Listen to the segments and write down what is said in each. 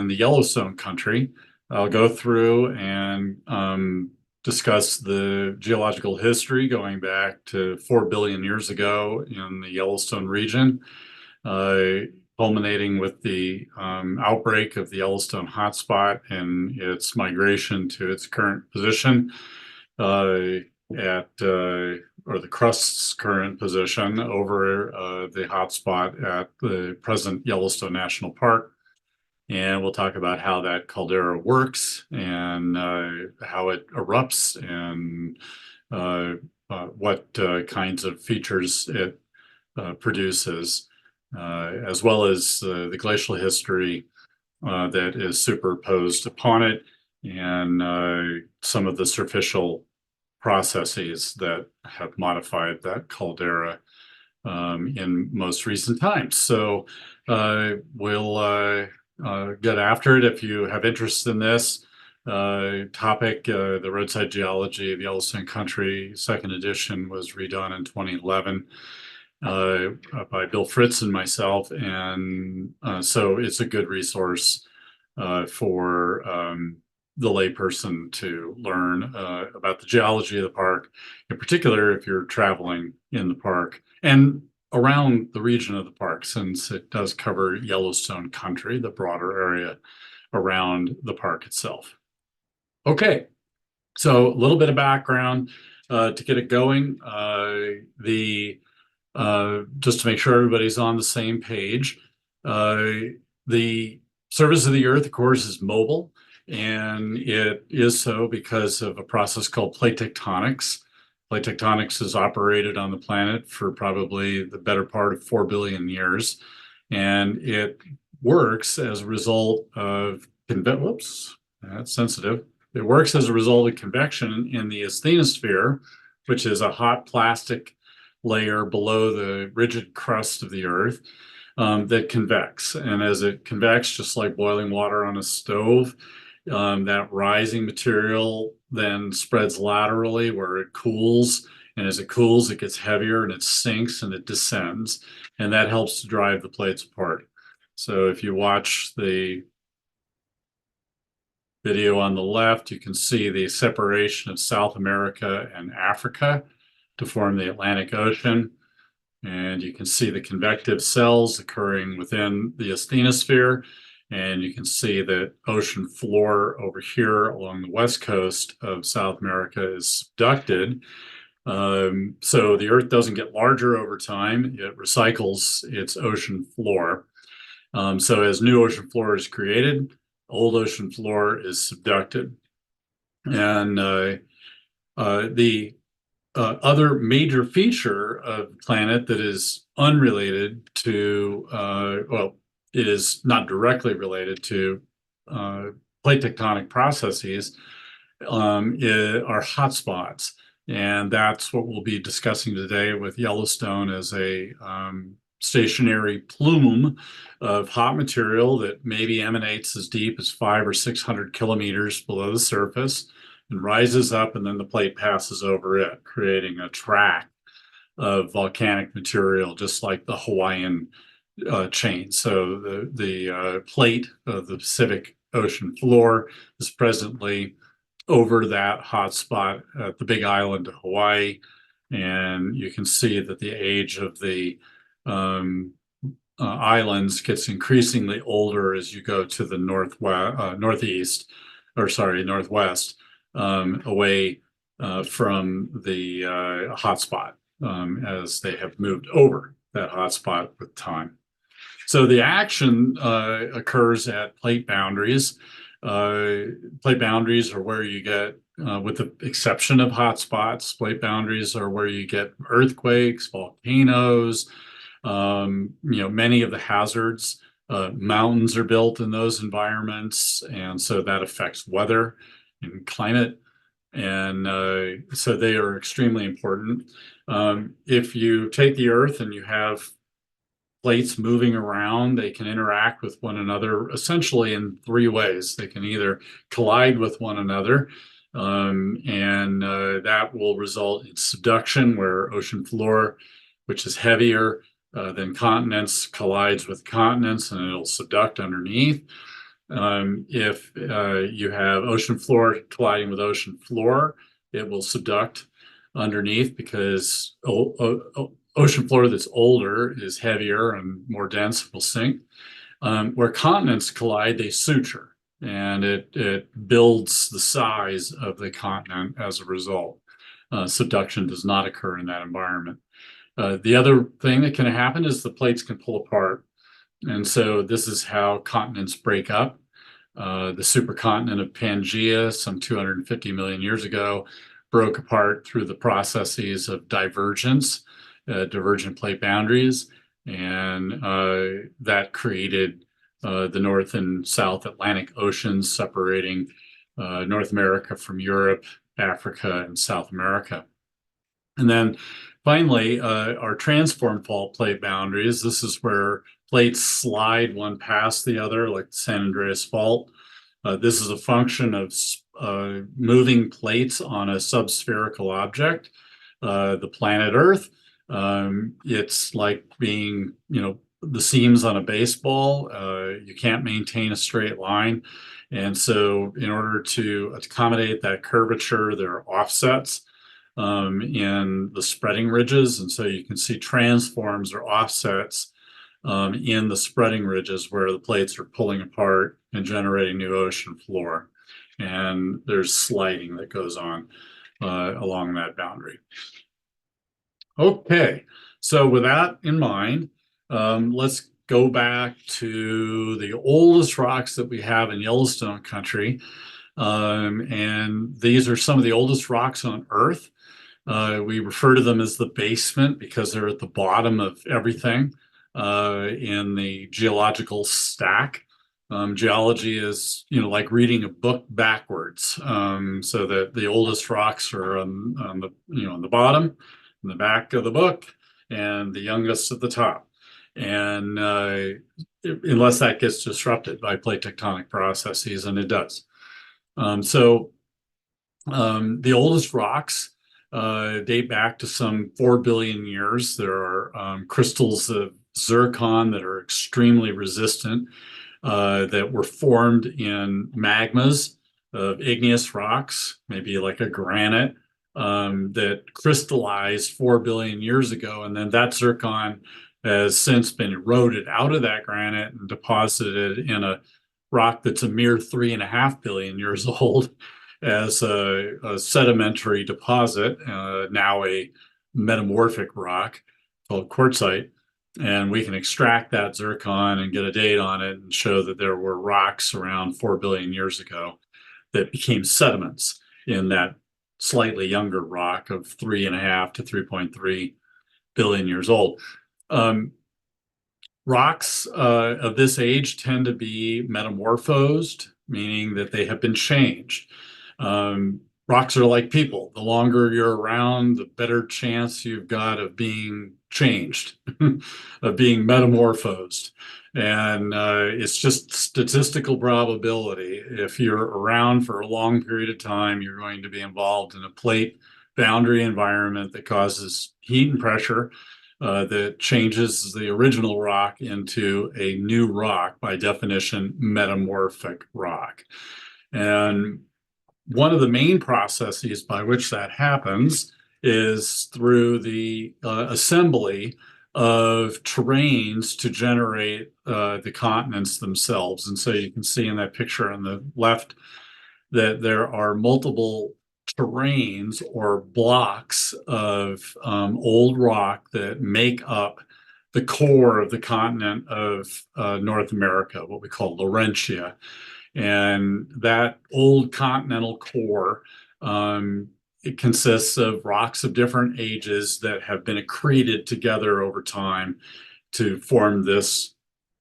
the Yellowstone Country. I'll go through and discuss the geological history going back to 4 billion years ago in the Yellowstone region, culminating with the outbreak of the Yellowstone hotspot and its migration to its current position or the crust's current position over the hotspot at the present Yellowstone National Park. And we'll talk about how that caldera works and how it erupts and what kinds of features it produces, as well as the glacial history that is superposed upon it and some of the superficial processes that have modified that caldera in most recent times. So we'll get after it. If you have interest in this topic, the Roadside Geology of Yellowstone Country, second edition, was redone in 2011 by Bill Fritz and myself. And so it's a good resource for the layperson to learn about the geology of the park, in particular if you're traveling in the park and around the region of the park, since it does cover Yellowstone Country, the broader area around the park itself. Okay, so a little bit of background to get it going. Just to make sure everybody's on the same page, the surface of the Earth, of course, is mobile. And it is so because of a process called plate tectonics. Plate tectonics has operated on the planet for probably the better part of 4 billion years. And it works as a result of, whoops, that's sensitive. It works as a result of convection in the asthenosphere, which is a hot plastic layer below the rigid crust of the Earth that convects. And as it convects, just like boiling water on a stove, that rising material then spreads laterally where it cools. And as it cools, it gets heavier and it sinks and it descends. And that helps to drive the plates apart. So if you watch the video on the left, you can see the separation of South America and Africa to form the Atlantic Ocean. And you can see the convective cells occurring within the asthenosphere. And you can see that ocean floor over here along the west coast of South America is subducted. So the Earth doesn't get larger over time. It recycles its ocean floor. So as new ocean floor is created, old ocean floor is subducted. And the other major feature of the planet that is unrelated to, well, it is not directly related to plate tectonic processes, are hotspots. And that's what we'll be discussing today with Yellowstone as a stationary plume of hot material that maybe emanates as deep as 500 or 600 kilometers below the surface and rises up, and then the plate passes over it, creating a track of volcanic material, just like the Hawaiian chain. So the plate of the Pacific Ocean floor is presently over that hotspot at the Big Island of Hawaii. And you can see that the age of the islands gets increasingly older as you go to the northwest, away from the hotspot as they have moved over that hotspot with time. So the action occurs at plate boundaries. Plate boundaries are where you get, with the exception of hotspots, plate boundaries are where you get earthquakes, volcanoes, many of the hazards. Mountains are built in those environments, and so that affects weather and climate. And so they are extremely important. If you take the Earth and you have plates moving around, they can interact with one another essentially in three ways. They can either collide with one another, and that will result in subduction, where ocean floor, which is heavier than continents, collides with continents, and it'll subduct underneath. If you have ocean floor colliding with ocean floor, it will subduct underneath because ocean floor that's older is heavier and more dense, will sink. Where continents collide, they suture, and it builds the size of the continent as a result. Subduction does not occur in that environment. The other thing that can happen is the plates can pull apart. And so this is how continents break up. The supercontinent of Pangaea, some 250 million years ago, broke apart through the processes of divergence, divergent plate boundaries, and that created the North and South Atlantic Oceans, separating North America from Europe, Africa, and South America. And then finally, our transform fault plate boundaries. This is where plates slide one past the other, like the San Andreas Fault. This is a function of moving plates on a subspherical object, the planet Earth. It's like being, the seams on a baseball. You can't maintain a straight line. And so in order to accommodate that curvature, there are offsets in the spreading ridges. And so you can see transforms or offsets in the spreading ridges where the plates are pulling apart and generating new ocean floor. And there's sliding that goes on along that boundary. Okay, so with that in mind, let's go back to the oldest rocks that we have in Yellowstone Country. And these are some of the oldest rocks on Earth. We refer to them as the basement because they're at the bottom of everything in the geological stack. Geology is, like reading a book backwards. So that the oldest rocks are on the bottom, in the back of the book, and the youngest at the top. And unless that gets disrupted by plate tectonic processes, and it does. The oldest rocks date back to some 4 billion years. There are crystals of zircon that are extremely resistant that were formed in magmas of igneous rocks, maybe like a granite, that crystallized 4 billion years ago. And then that zircon has since been eroded out of that granite and deposited in a rock that's a mere 3.5 billion years old as a sedimentary deposit, now a metamorphic rock called quartzite. And we can extract that zircon and get a date on it and show that there were rocks around 4 billion years ago that became sediments in that slightly younger rock of 3.5 to 3.3 billion years old. Rocks of this age tend to be metamorphosed, meaning that they have been changed. Rocks are like people. The longer you're around, the better chance you've got of being changed, of being metamorphosed. And it's just statistical probability. If you're around for a long period of time, you're going to be involved in a plate boundary environment that causes heat and pressure that changes the original rock into a new rock, by definition, metamorphic rock. And one of the main processes by which that happens is through the assembly of terrains to generate the continents themselves. And so you can see in that picture on the left that there are multiple terrains or blocks of old rock that make up the core of the continent of North America, what we call Laurentia. And that old continental core, it consists of rocks of different ages that have been accreted together over time to form this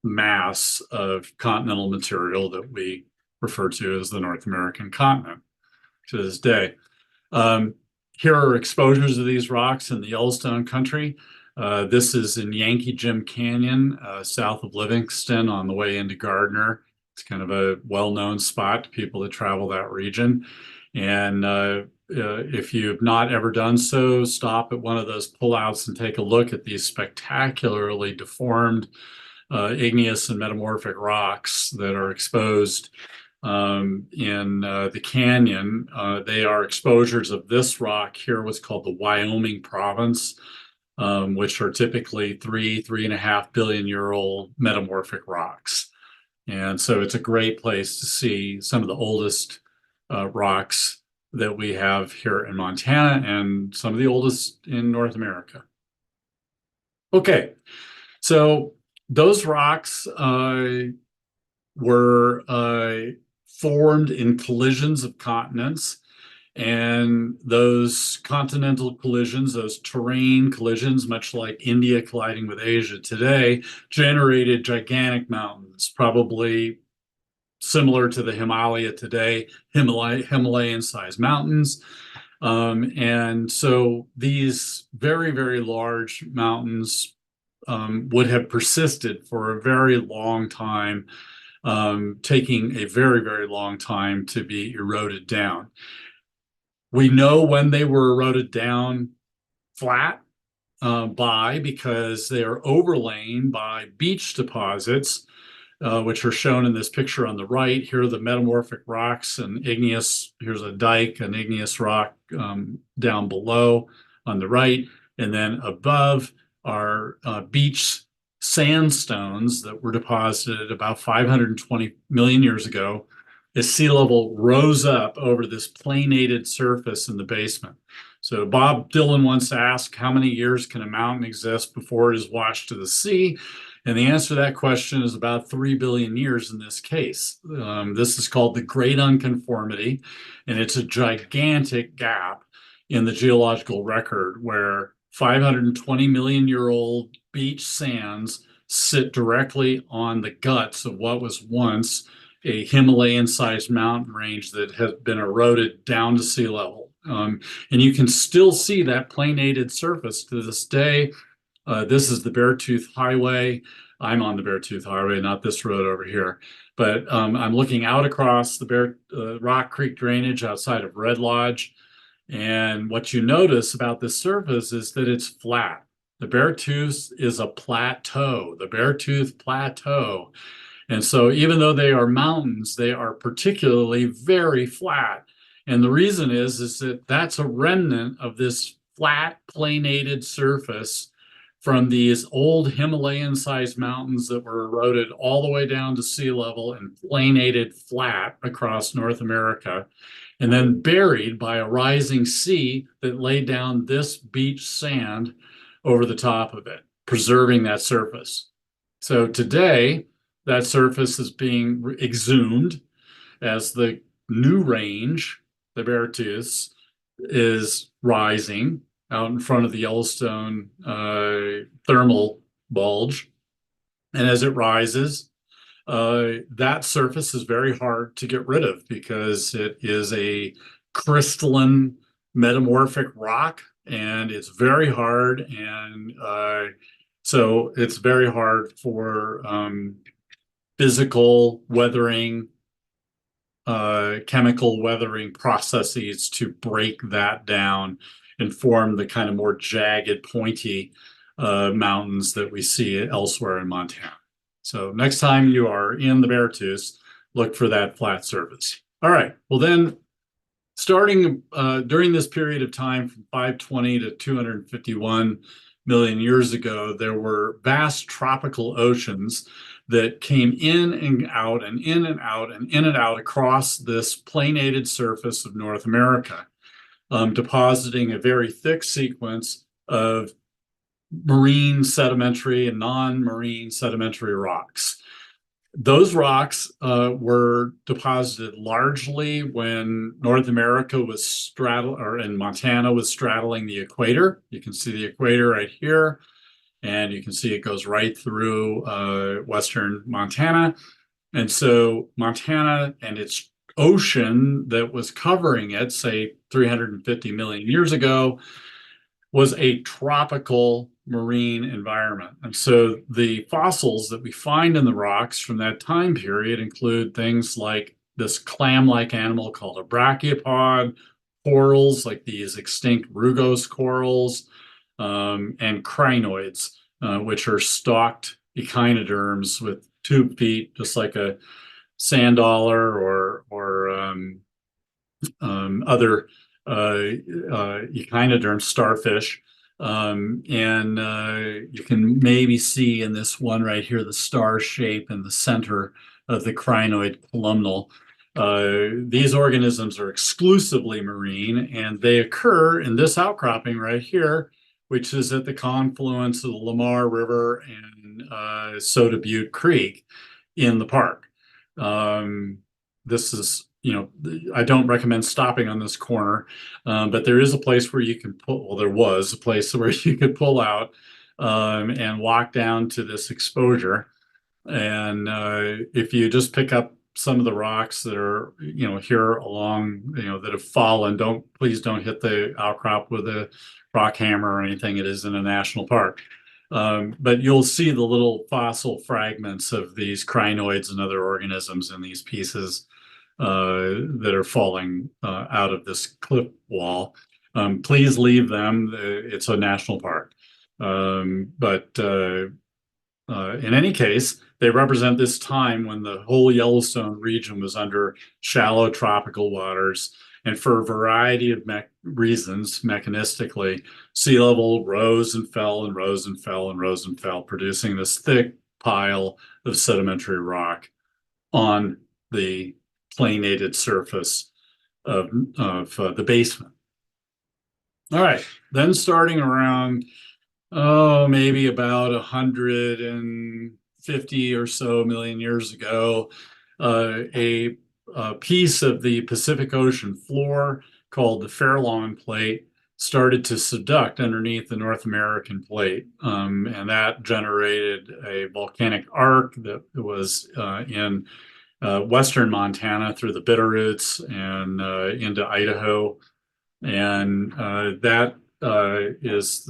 mass of continental material that we refer to as the North American continent to this day. Here are exposures of these rocks in the Yellowstone Country. This is in Yankee Jim Canyon, south of Livingston on the way into Gardner. It's kind of a well-known spot to people that travel that region. And if you've not ever done so, stop at one of those pullouts and take a look at these spectacularly deformed igneous and metamorphic rocks that are exposed in the canyon. They are exposures of this rock here, what's called the Wyoming province, which are typically 3.5 billion-year-old metamorphic rocks. And so it's a great place to see some of the oldest rocks that we have here in Montana and some of the oldest in North America. Okay, so those rocks were formed in collisions of continents. And those continental collisions, those terrain collisions, much like India colliding with Asia today, generated gigantic mountains, probably similar to the Himalaya today, Himalayan-sized mountains. And so these very, very large mountains would have persisted for a very long time, taking a very, very long time to be eroded down. We know when they were eroded down flat because they are overlain by beach deposits, which are shown in this picture on the right. Here are the metamorphic rocks and igneous. Here's a dike, an igneous rock down below on the right. And then above are beach sandstones that were deposited about 520 million years ago as sea level rose up over this planated surface in the basement. So Bob Dylan once asked, how many years can a mountain exist before it is washed to the sea? And the answer to that question is about 3 billion years in this case. This is called the Great Unconformity, and it's a gigantic gap in the geological record where 520 million year old beach sands sit directly on the guts of what was once a Himalayan-sized mountain range that has been eroded down to sea level. And you can still see that planated surface to this day. This is the Beartooth Highway. I'm on the Beartooth Highway, not this road over here. But I'm looking out across the Rock Creek drainage outside of Red Lodge. And what you notice about this surface is that it's flat. The Beartooth is a plateau, the Beartooth Plateau. And so even though they are mountains, they are particularly very flat. And the reason is that that's a remnant of this flat planated surface from these old Himalayan-sized mountains that were eroded all the way down to sea level and planated flat across North America, and then buried by a rising sea that laid down this beach sand over the top of it, preserving that surface. So today, that surface is being exhumed as the new range, the Beartooth, is rising out in front of the Yellowstone thermal bulge. And as it rises, that surface is very hard to get rid of because it is a crystalline metamorphic rock and it's very hard. And so it's very hard for physical weathering, chemical weathering processes to break that down and form the kind of more jagged, pointy mountains that we see elsewhere in Montana. So next time you are in the Beartooth, look for that flat surface. All right, well then, starting during this period of time from 520 to 251 million years ago, there were vast tropical oceans that came in and out and in and out and in and out across this planated surface of North America, depositing a very thick sequence of marine sedimentary and non-marine sedimentary rocks. Those rocks were deposited largely when North America was and Montana was straddling the equator. You can see the equator right here, and you can see it goes right through western Montana. And so Montana and its ocean that was covering it, say 350 million years ago, was a tropical marine environment. And so the fossils that we find in the rocks from that time period include things like this clam-like animal called a brachiopod, corals like these extinct rugose corals, and crinoids, which are stalked echinoderms with tube feet, just like a sand dollar or other echinoderm starfish. And you can maybe see in this one right here the star shape in the center of the crinoid columnal. These organisms are exclusively marine, and they occur in this outcropping right here, which is at the confluence of the Lamar River and Soda Butte Creek in the park. This is, I don't recommend stopping on this corner, but there is a place where you can pull, well, there was a place where you could pull out and walk down to this exposure. And if you just pick up some of the rocks that are, here along, that have fallen, please don't hit the outcrop with a rock hammer or anything. It is in a national park. But you'll see the little fossil fragments of these crinoids and other organisms in these pieces that are falling out of this cliff wall. Please leave them. It's a national park. But in any case, they represent this time when the whole Yellowstone region was under shallow tropical waters. And for a variety of reasons, mechanistically, sea level rose and fell and rose and fell and rose and fell, producing this thick pile of sedimentary rock on the planated surface of the basement. All right, then starting around, maybe about 150 or so million years ago, a piece of the Pacific Ocean floor called the Farallon Plate started to subduct underneath the North American plate. And that generated a volcanic arc that was in western Montana through the Bitterroots and into Idaho. And that is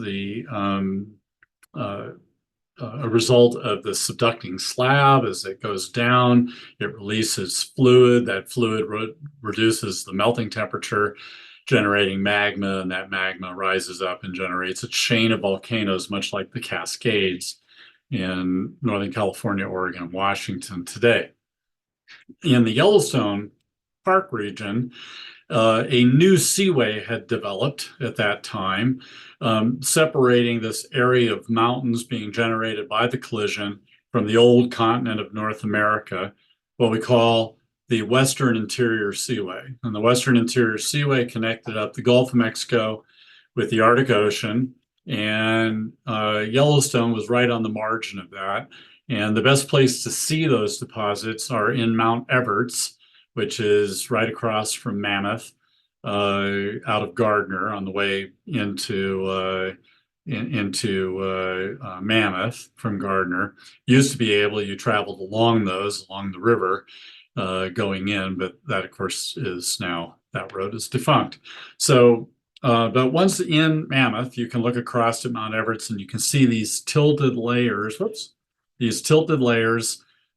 a result of the subducting slab. As it goes down, it releases fluid. That fluid reduces the melting temperature, generating magma, and that magma rises up and generates a chain of volcanoes, much like the Cascades in Northern California, Oregon, and Washington today. In the Yellowstone Park region, a new seaway had developed at that time, separating this area of mountains being generated by the collision from the old continent of North America, what we call the Western Interior Seaway. And the Western Interior Seaway connected up the Gulf of Mexico with the Arctic Ocean, and Yellowstone was right on the margin of that. And the best place to see those deposits are in Mount Everts, which is right across from Mammoth, out of Gardner on the way into Mammoth from Gardner. Used to be you traveled along the river going in, but that of course is now, that road is defunct. So, but once in Mammoth, you can look across at Mount Everts and you can see these tilted layers,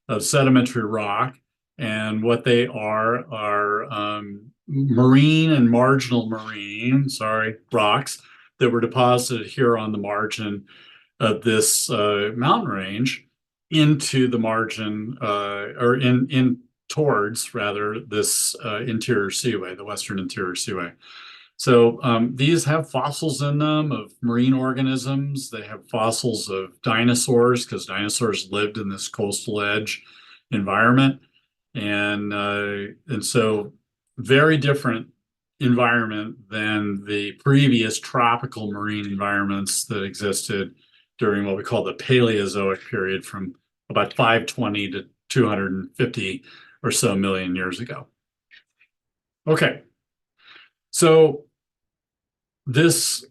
of sedimentary rock. And what they are marine and marginal marine, rocks that were deposited here on the margin of this mountain range into the margin, or towards rather this interior seaway, the Western Interior Seaway. So these have fossils in them of marine organisms. They have fossils of dinosaurs, because dinosaurs lived in this coastal edge environment. And so very different environment than the previous tropical marine environments that existed during what we call the Paleozoic period, from about 520 to 250 or so million years ago. Okay, so this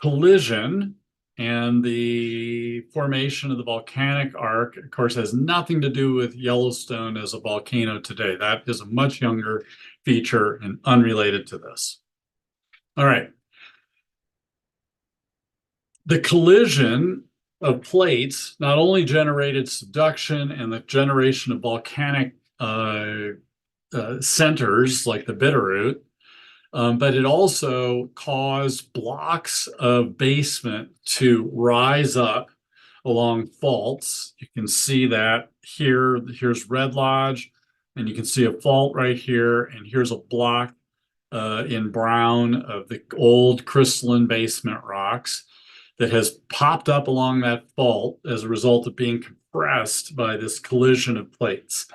collision and the formation of the volcanic arc, of course, has nothing to do with Yellowstone as a volcano today. That is a much younger feature and unrelated to this. All right. The collision of plates not only generated subduction and the generation of volcanic centers like the Bitterroot, but it also caused blocks of basement to rise up along faults. You can see that here. Here's Red Lodge, and you can see a fault right here, and here's a block in brown of the old crystalline basement rocks that has popped up along that fault as a result of being compressed by this collision of plates.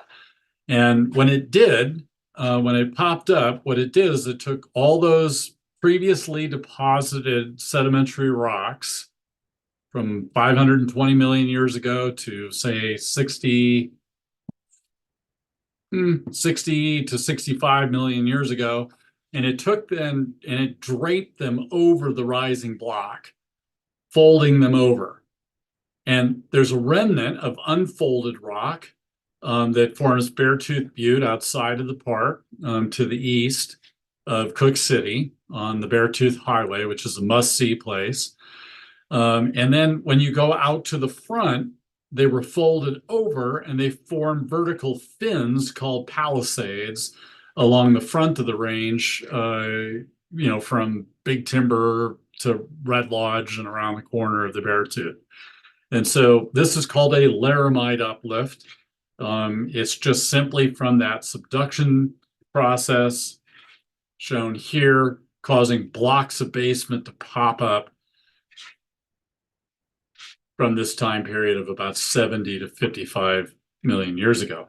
And when it did, when it popped up, what it did is it took all those previously deposited sedimentary rocks from 520 million years ago to say 60 to 65 million years ago, and it took them and it draped them over the rising block, folding them over. And there's a remnant of unfolded rock that forms Beartooth Butte outside of the park to the east of Cook City on the Beartooth Highway, which is a must-see place. And then when you go out to the front, they were folded over and they formed vertical fins called palisades along the front of the range, from Big Timber to Red Lodge and around the corner of the Beartooth. And so this is called a Laramide uplift. It's just simply from that subduction process shown here, causing blocks of basement to pop up from this time period of about 70 to 55 million years ago.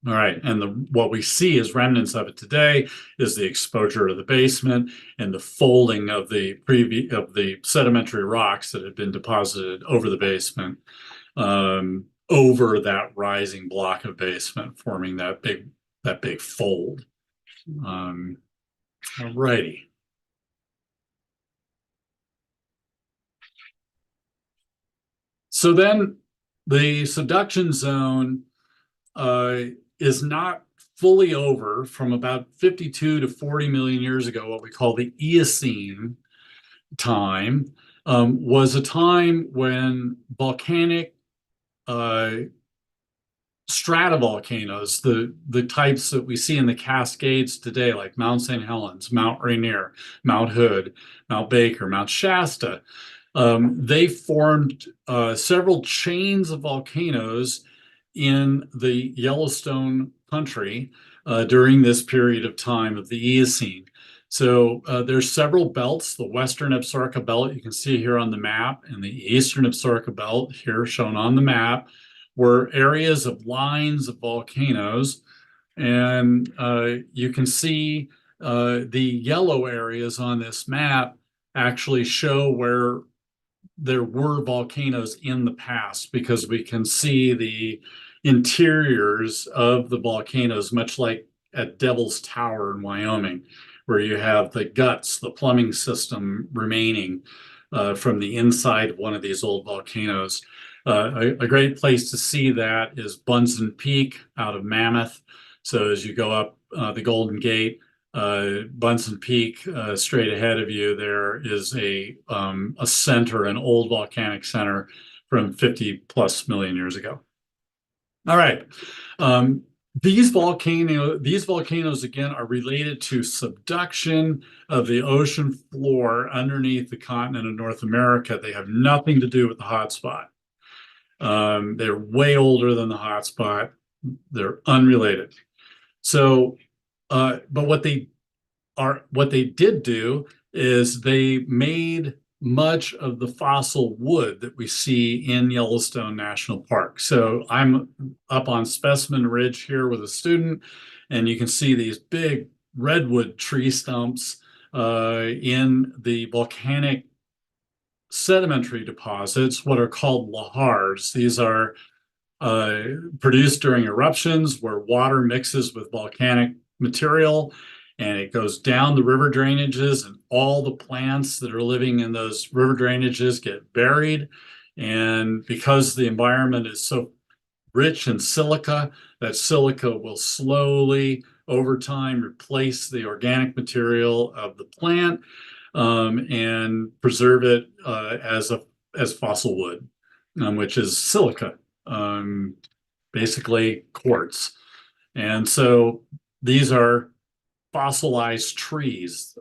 All right, and what we see as remnants of it today is the exposure of the basement and the folding of the sedimentary rocks that had been deposited over the basement, over that rising block of basement, forming that big fold. All righty. So then the subduction zone is not fully over from about 52 to 40 million years ago. What we call the Eocene time was a time when volcanic stratovolcanoes, the types that we see in the Cascades today, like Mount St. Helens, Mount Rainier, Mount Hood, Mount Baker, Mount Shasta, they formed several chains of volcanoes in the Yellowstone Country during this period of time of the Eocene. So there's several belts. The Western Absaroka Belt you can see here on the map, and the Eastern Absaroka Belt here shown on the map were areas of lines of volcanoes. And you can see the yellow areas on this map actually show where there were volcanoes in the past, because we can see the interiors of the volcanoes, much like at Devil's Tower in Wyoming, where you have the guts, the plumbing system remaining from the inside of one of these old volcanoes. A great place to see that is Bunsen Peak out of Mammoth. So as you go up the Golden Gate, Bunsen Peak, straight ahead of you, there is a center, an old volcanic center from 50 plus million years ago. All right. These volcanoes again are related to subduction of the ocean floor underneath the continent of North America. They have nothing to do with the hotspot. They're way older than the hotspot. They're unrelated. So, but what they did do is they made much of the fossil wood that we see in Yellowstone National Park. So I'm up on Specimen Ridge here with a student, and you can see these big redwood tree stumps in the volcanic sedimentary deposits, what are called lahars. These are produced during eruptions where water mixes with volcanic material and it goes down the river drainages, and all the plants that are living in those river drainages get buried. And because the environment is so rich in silica, that silica will slowly over time replace the organic material of the plant and preserve it as fossil wood, which is silica, basically quartz. And so these are fossilized trees.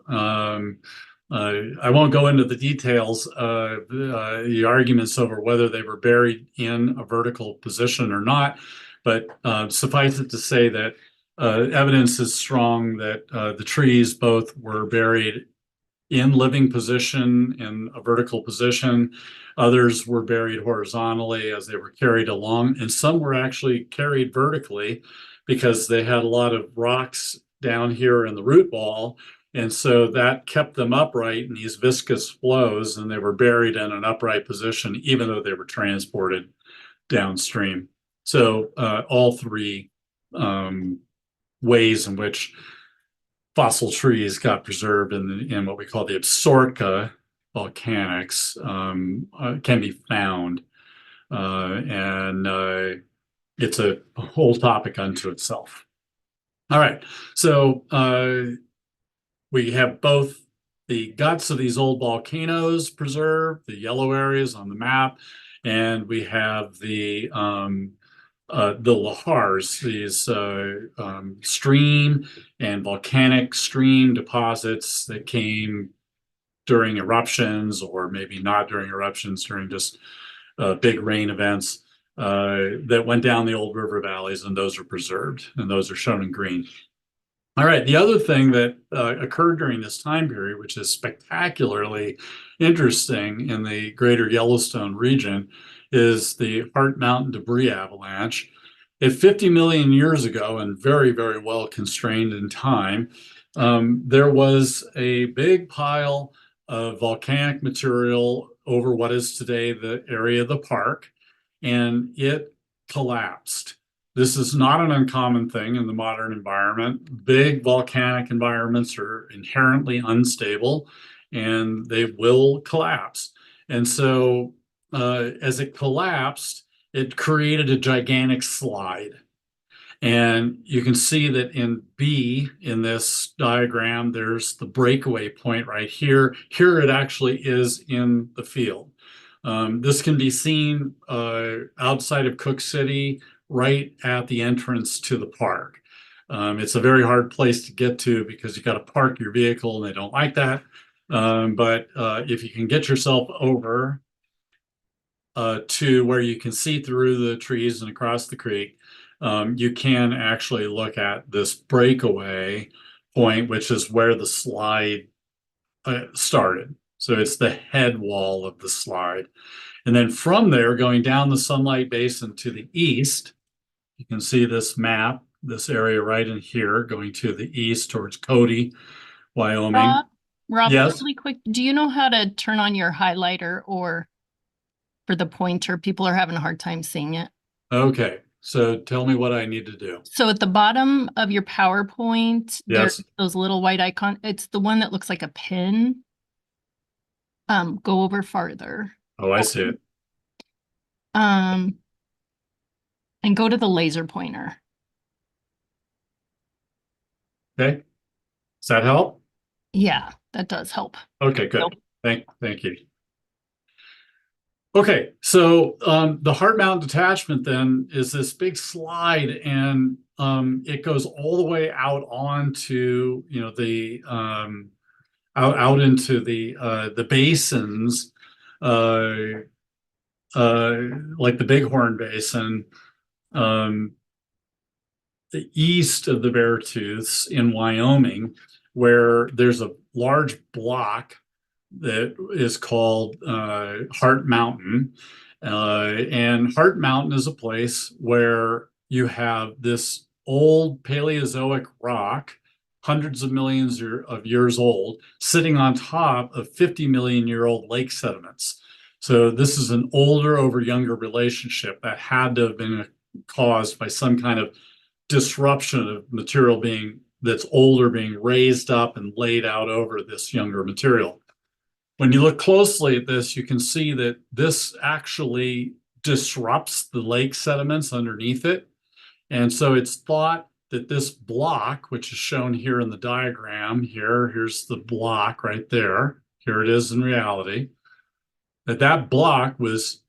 I won't go into the details of the arguments over whether they were buried in a vertical position or not, but suffice it to say that evidence is strong that the trees both were buried in living position, in a vertical position. Others were buried horizontally as they were carried along, and some were actually carried vertically because they had a lot of rocks down here in the root ball. And so that kept them upright in these viscous flows, and they were buried in an upright position, even though they were transported downstream. So all three ways in which fossil trees got preserved in what we call the Absaroka volcanics can be found. And it's a whole topic unto itself. All right, so we have both the guts of these old volcanoes preserved, the yellow areas on the map, and we have the lahars, these stream and volcanic stream deposits that came during eruptions, or maybe not during eruptions, during just big rain events that went down the old river valleys, and those are preserved, and those are shown in green. All right, the other thing that occurred during this time period, which is spectacularly interesting in the greater Yellowstone region, is the Heart Mountain debris avalanche. At 50 million years ago, and very, very well constrained in time, there was a big pile of volcanic material over what is today the area of the park, and it collapsed. This is not an uncommon thing in the modern environment. Big volcanic environments are inherently unstable, and they will collapse. And so as it collapsed, it created a gigantic slide. And you can see that in B in this diagram, there's the breakaway point right here. Here it actually is in the field. This can be seen outside of Cook City, right at the entrance to the park. It's a very hard place to get to because you got to park your vehicle, and they don't like that. But if you can get yourself over to where you can see through the trees and across the creek, you can actually look at this breakaway point, which is where the slide started. So it's the head wall of the slide. And then from there, going down the Sunlight Basin to the east, you can see this map, this area right in here, going to the east towards Cody, Wyoming. Rob, Yes. really quick, do you know how to turn on your highlighter or for the pointer? People are having a hard time seeing it. Okay. So tell me what I need to do. So at the bottom of your PowerPoint, Yes. there's those little white icons. It's the one that looks like a pin. Go over farther. Oh, I see it. And go to the laser pointer. Okay. Does that help? Yeah, that does help. Okay, good. Thank you. Okay, so the Heart Mountain detachment then is this big slide, and it goes all the way out onto, you know, the out into the basins, like the Bighorn Basin, um, the east of the Beartooths in Wyoming, where there's a large block that is called Heart Mountain. And Heart Mountain is a place where you have this old Paleozoic rock, hundreds of millions of years old, sitting on top of 50-million-year-old lake sediments. So this is an older over younger relationship that had to have been caused by some kind of disruption of material that's older being raised up and laid out over this younger material. When you look closely at this, you can see that this actually disrupts the lake sediments underneath it. And so it's thought that this block, which is shown here in the diagram, here's the block right there. Here it is in reality. That block was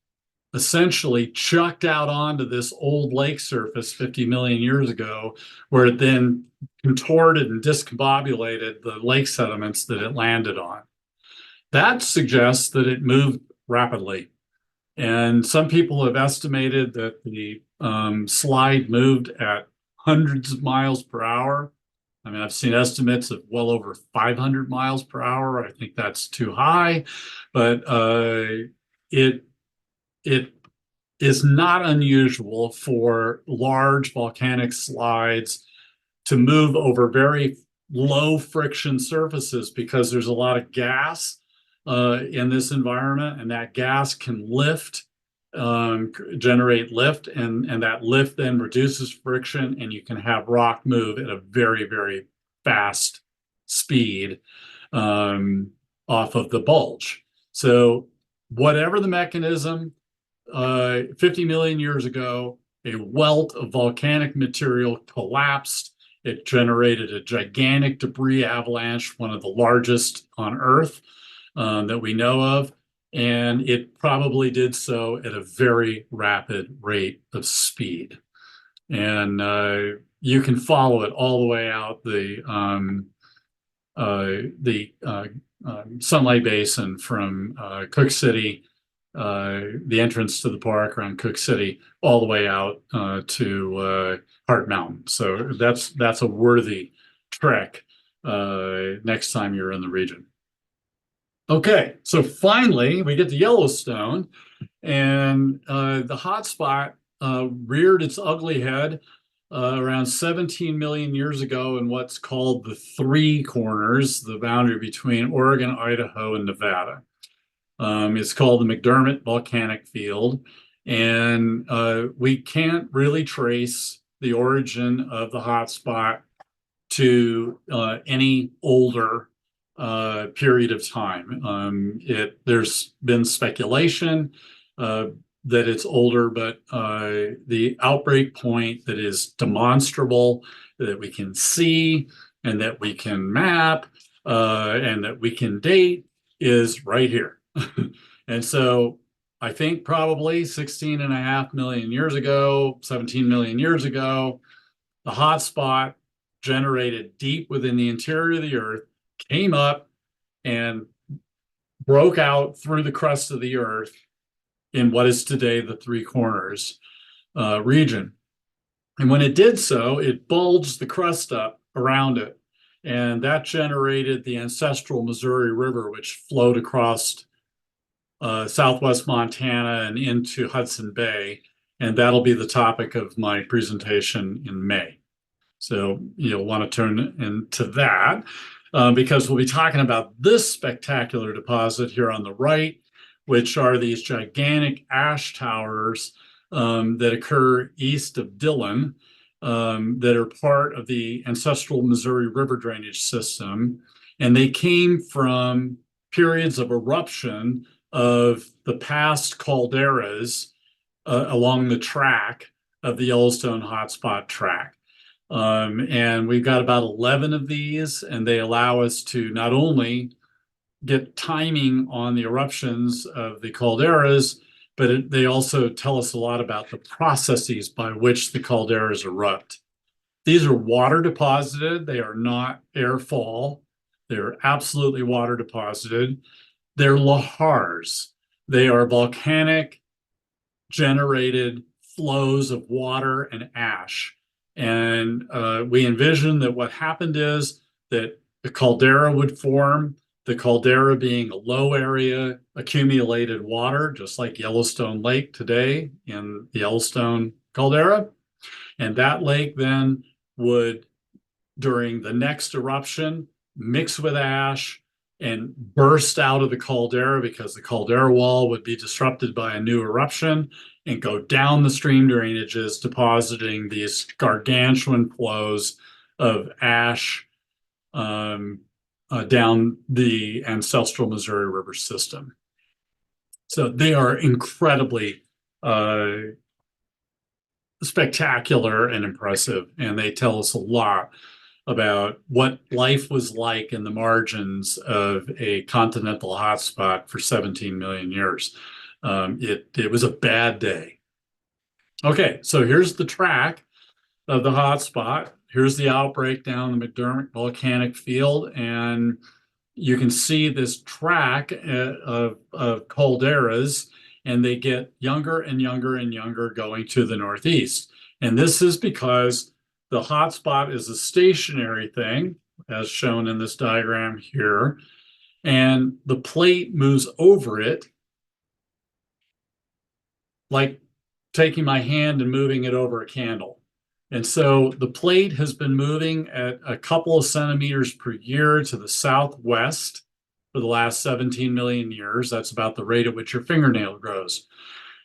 essentially chucked out onto this old lake surface 50 million years ago, where it then contorted and discombobulated the lake sediments that it landed on. That suggests that it moved rapidly. And some people have estimated that the slide moved at hundreds of miles per hour. I mean, I've seen estimates of well over 500 miles per hour. I think that's too high, but it it is not unusual for large volcanic slides to move over very low friction surfaces because there's a lot of gas in this environment, and that gas can lift, generate lift, and that lift then reduces friction, and you can have rock move at a very, very fast speed um, off of the bulge. So, whatever the mechanism, 50 million years ago, a welt of volcanic material collapsed. It generated a gigantic debris avalanche, one of the largest on Earth that we know of. And it probably did so at a very rapid rate of speed. And you can follow it all the way out the Sunlight Basin from Cook City, the entrance to the park around Cook City, all the way out to Heart Mountain. So that's a worthy trek next time you're in the region. Okay, so finally we get to Yellowstone, and the hotspot reared its ugly head around 17 million years ago in what's called the Three Corners, the boundary between Oregon, Idaho, and Nevada. It's called the McDermott Volcanic Field, and we can't really trace the origin of the hotspot to any older period of time. There's been speculation that it's older, but the outbreak point that is demonstrable, that we can see, and that we can map, and that we can date is right here. And so I think probably 16 and a half million years ago, 17 million years ago, the hotspot generated deep within the interior of the Earth, came up and broke out through the crust of the Earth in what is today the Three Corners region. And when it did so, it bulged the crust up around it. And that generated the ancestral Missouri River, which flowed across southwest Montana and into Hudson Bay. And that'll be the topic of my presentation in May. So you'll want to turn into that because we'll be talking about this spectacular deposit here on the right, which are these gigantic ash towers that occur east of Dillon that are part of the ancestral Missouri River drainage system. And they came from periods of eruption of the past calderas along the track of the Yellowstone hotspot track. And we've got about 11 of these, and they allow us to not only get timing on the eruptions of the calderas, but they also tell us a lot about the processes by which the calderas erupt. These are water deposited. They are not airfall. They're absolutely water deposited. They're lahars. They are volcanic generated flows of water and ash. And we envision that what happened is that the caldera would form, the caldera being a low area accumulated water, just like Yellowstone Lake today in the Yellowstone caldera. And that lake then would, during the next eruption, mix with ash and burst out of the caldera because the caldera wall would be disrupted by a new eruption and go down the stream drainages, depositing these gargantuan flows of ash down the ancestral Missouri River system. So they are incredibly spectacular and impressive, and they tell us a lot about what life was like in the margins of a continental hotspot for 17 million years. It was a bad day. Okay, so here's the track of the hotspot. Here's the outbreak down the McDermott Volcanic Field, and you can see this track of calderas, and they get younger and younger and younger going to the northeast. And this is because the hotspot is a stationary thing, as shown in this diagram here, and the plate moves over it, like taking my hand and moving it over a candle. And so the plate has been moving at a couple of centimeters per year to the southwest for the last 17 million years. That's about the rate at which your fingernail grows.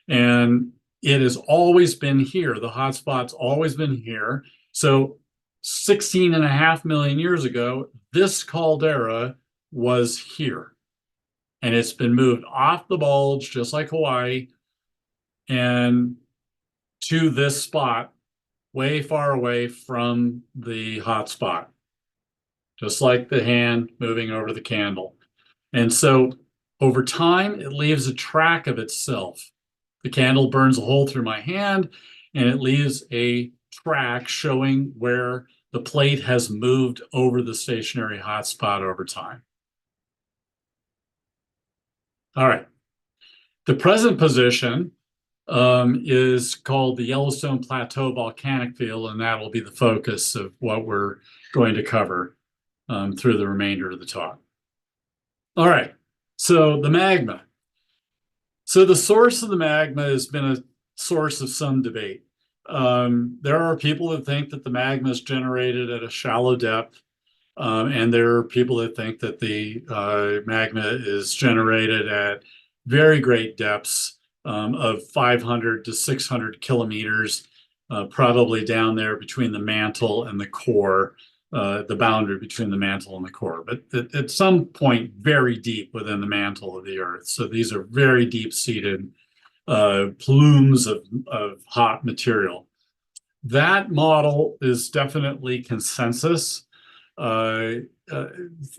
And it has always been here. The hotspot's always been here. So 16.5 million years ago, this caldera was here. And it's been moved off the bulge, just like Hawaii, and to this spot way far away from the hot spot, just like the hand moving over the candle. And so over time, it leaves a track of itself. The candle burns a hole through my hand, and it leaves a track showing where the plate has moved over the stationary hot spot over time. All right. The present position is called the Yellowstone Plateau volcanic field, and that will be the focus of what we're going to cover through the remainder of the talk. All right, so the magma. So the source of the magma has been a source of some debate. There are people that think that the magma is generated at a shallow depth, and there are people that think that the magma is generated at very great depths of 500 to 600 kilometers, probably down there between the mantle and the core, the boundary between the mantle and the core, but at some point very deep within the mantle of the Earth. So these are very deep-seated plumes of hot material. That model is definitely consensus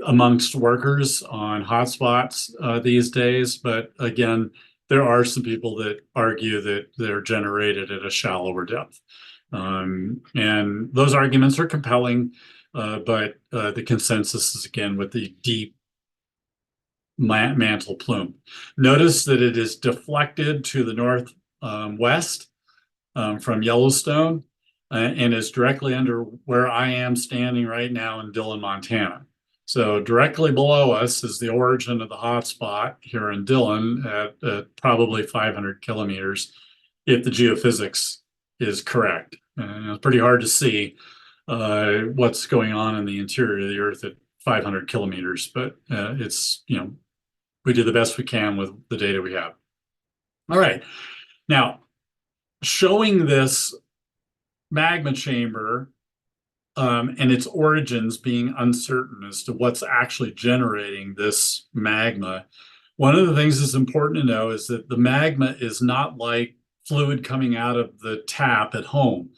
amongst workers on hotspots these days. But again, there are some people that argue that they're generated at a shallower depth. And those arguments are compelling, but the consensus is again with the deep mantle plume. Notice that it is deflected to the northwest from Yellowstone, and is directly under where I am standing right now in Dillon, Montana. So directly below us is the origin of the hotspot here in Dillon at probably 500 kilometers, if the geophysics is correct. It's pretty hard to see what's going on in the interior of the Earth at 500 kilometers, but it's, we do the best we can with the data we have. All right, now showing this magma chamber and its origins being uncertain as to what's actually generating this magma. One of the things that's important to know is that the magma is not like fluid coming out of the tap at home.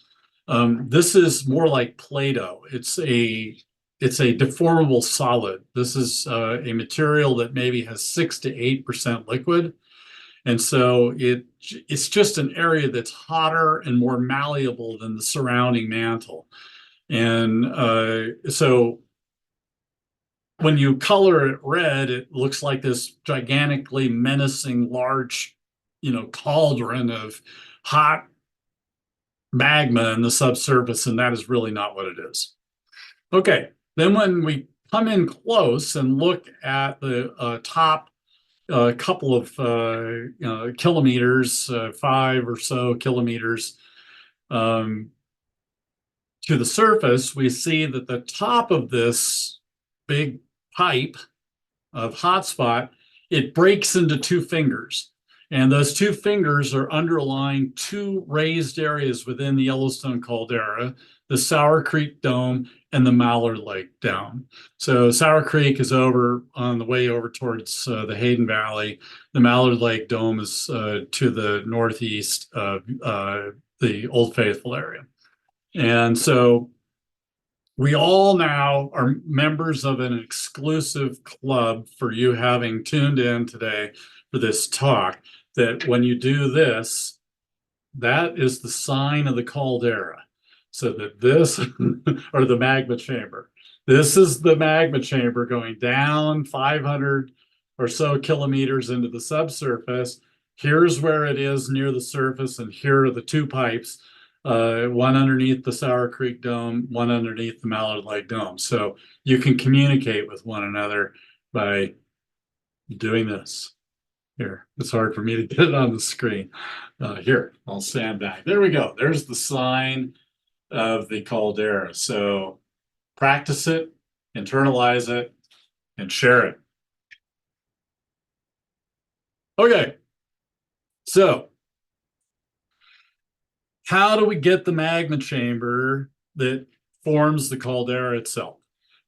This is more like Play-Doh. It's a deformable solid. This is a material that maybe has 6 to 8% liquid. And so it's just an area that's hotter and more malleable than the surrounding mantle. And so when you color it red, it looks like this gigantically menacing large, cauldron of hot magma in the subsurface, and that is really not what it is. Okay, then when we come in close and look at the top a couple of kilometers, 5 or so kilometers to the surface, we see that the top of this big pipe of hotspot, it breaks into 2 fingers. And those 2 fingers are underlying 2 raised areas within the Yellowstone caldera, the Sour Creek Dome and the Mallard Lake Dome. So Sour Creek is over on the way over towards the Hayden Valley. The Mallard Lake Dome is to the northeast of the Old Faithful area. And so we all now are members of an exclusive club for you having tuned in today for this talk, that when you do this, that is the sign of the caldera. So that this, or the magma chamber. This is the magma chamber going down 500 or so kilometers into the subsurface. Here's where it is near the surface, and here are the two pipes, one underneath the Sour Creek Dome, one underneath the Mallard Lake Dome. So you can communicate with one another by doing this. Here, it's hard for me to get it on the screen. Here, I'll stand back. There we go. There's the sign of the caldera. So practice it, internalize it, and share it. Okay, so how do we get the magma chamber that forms the caldera itself?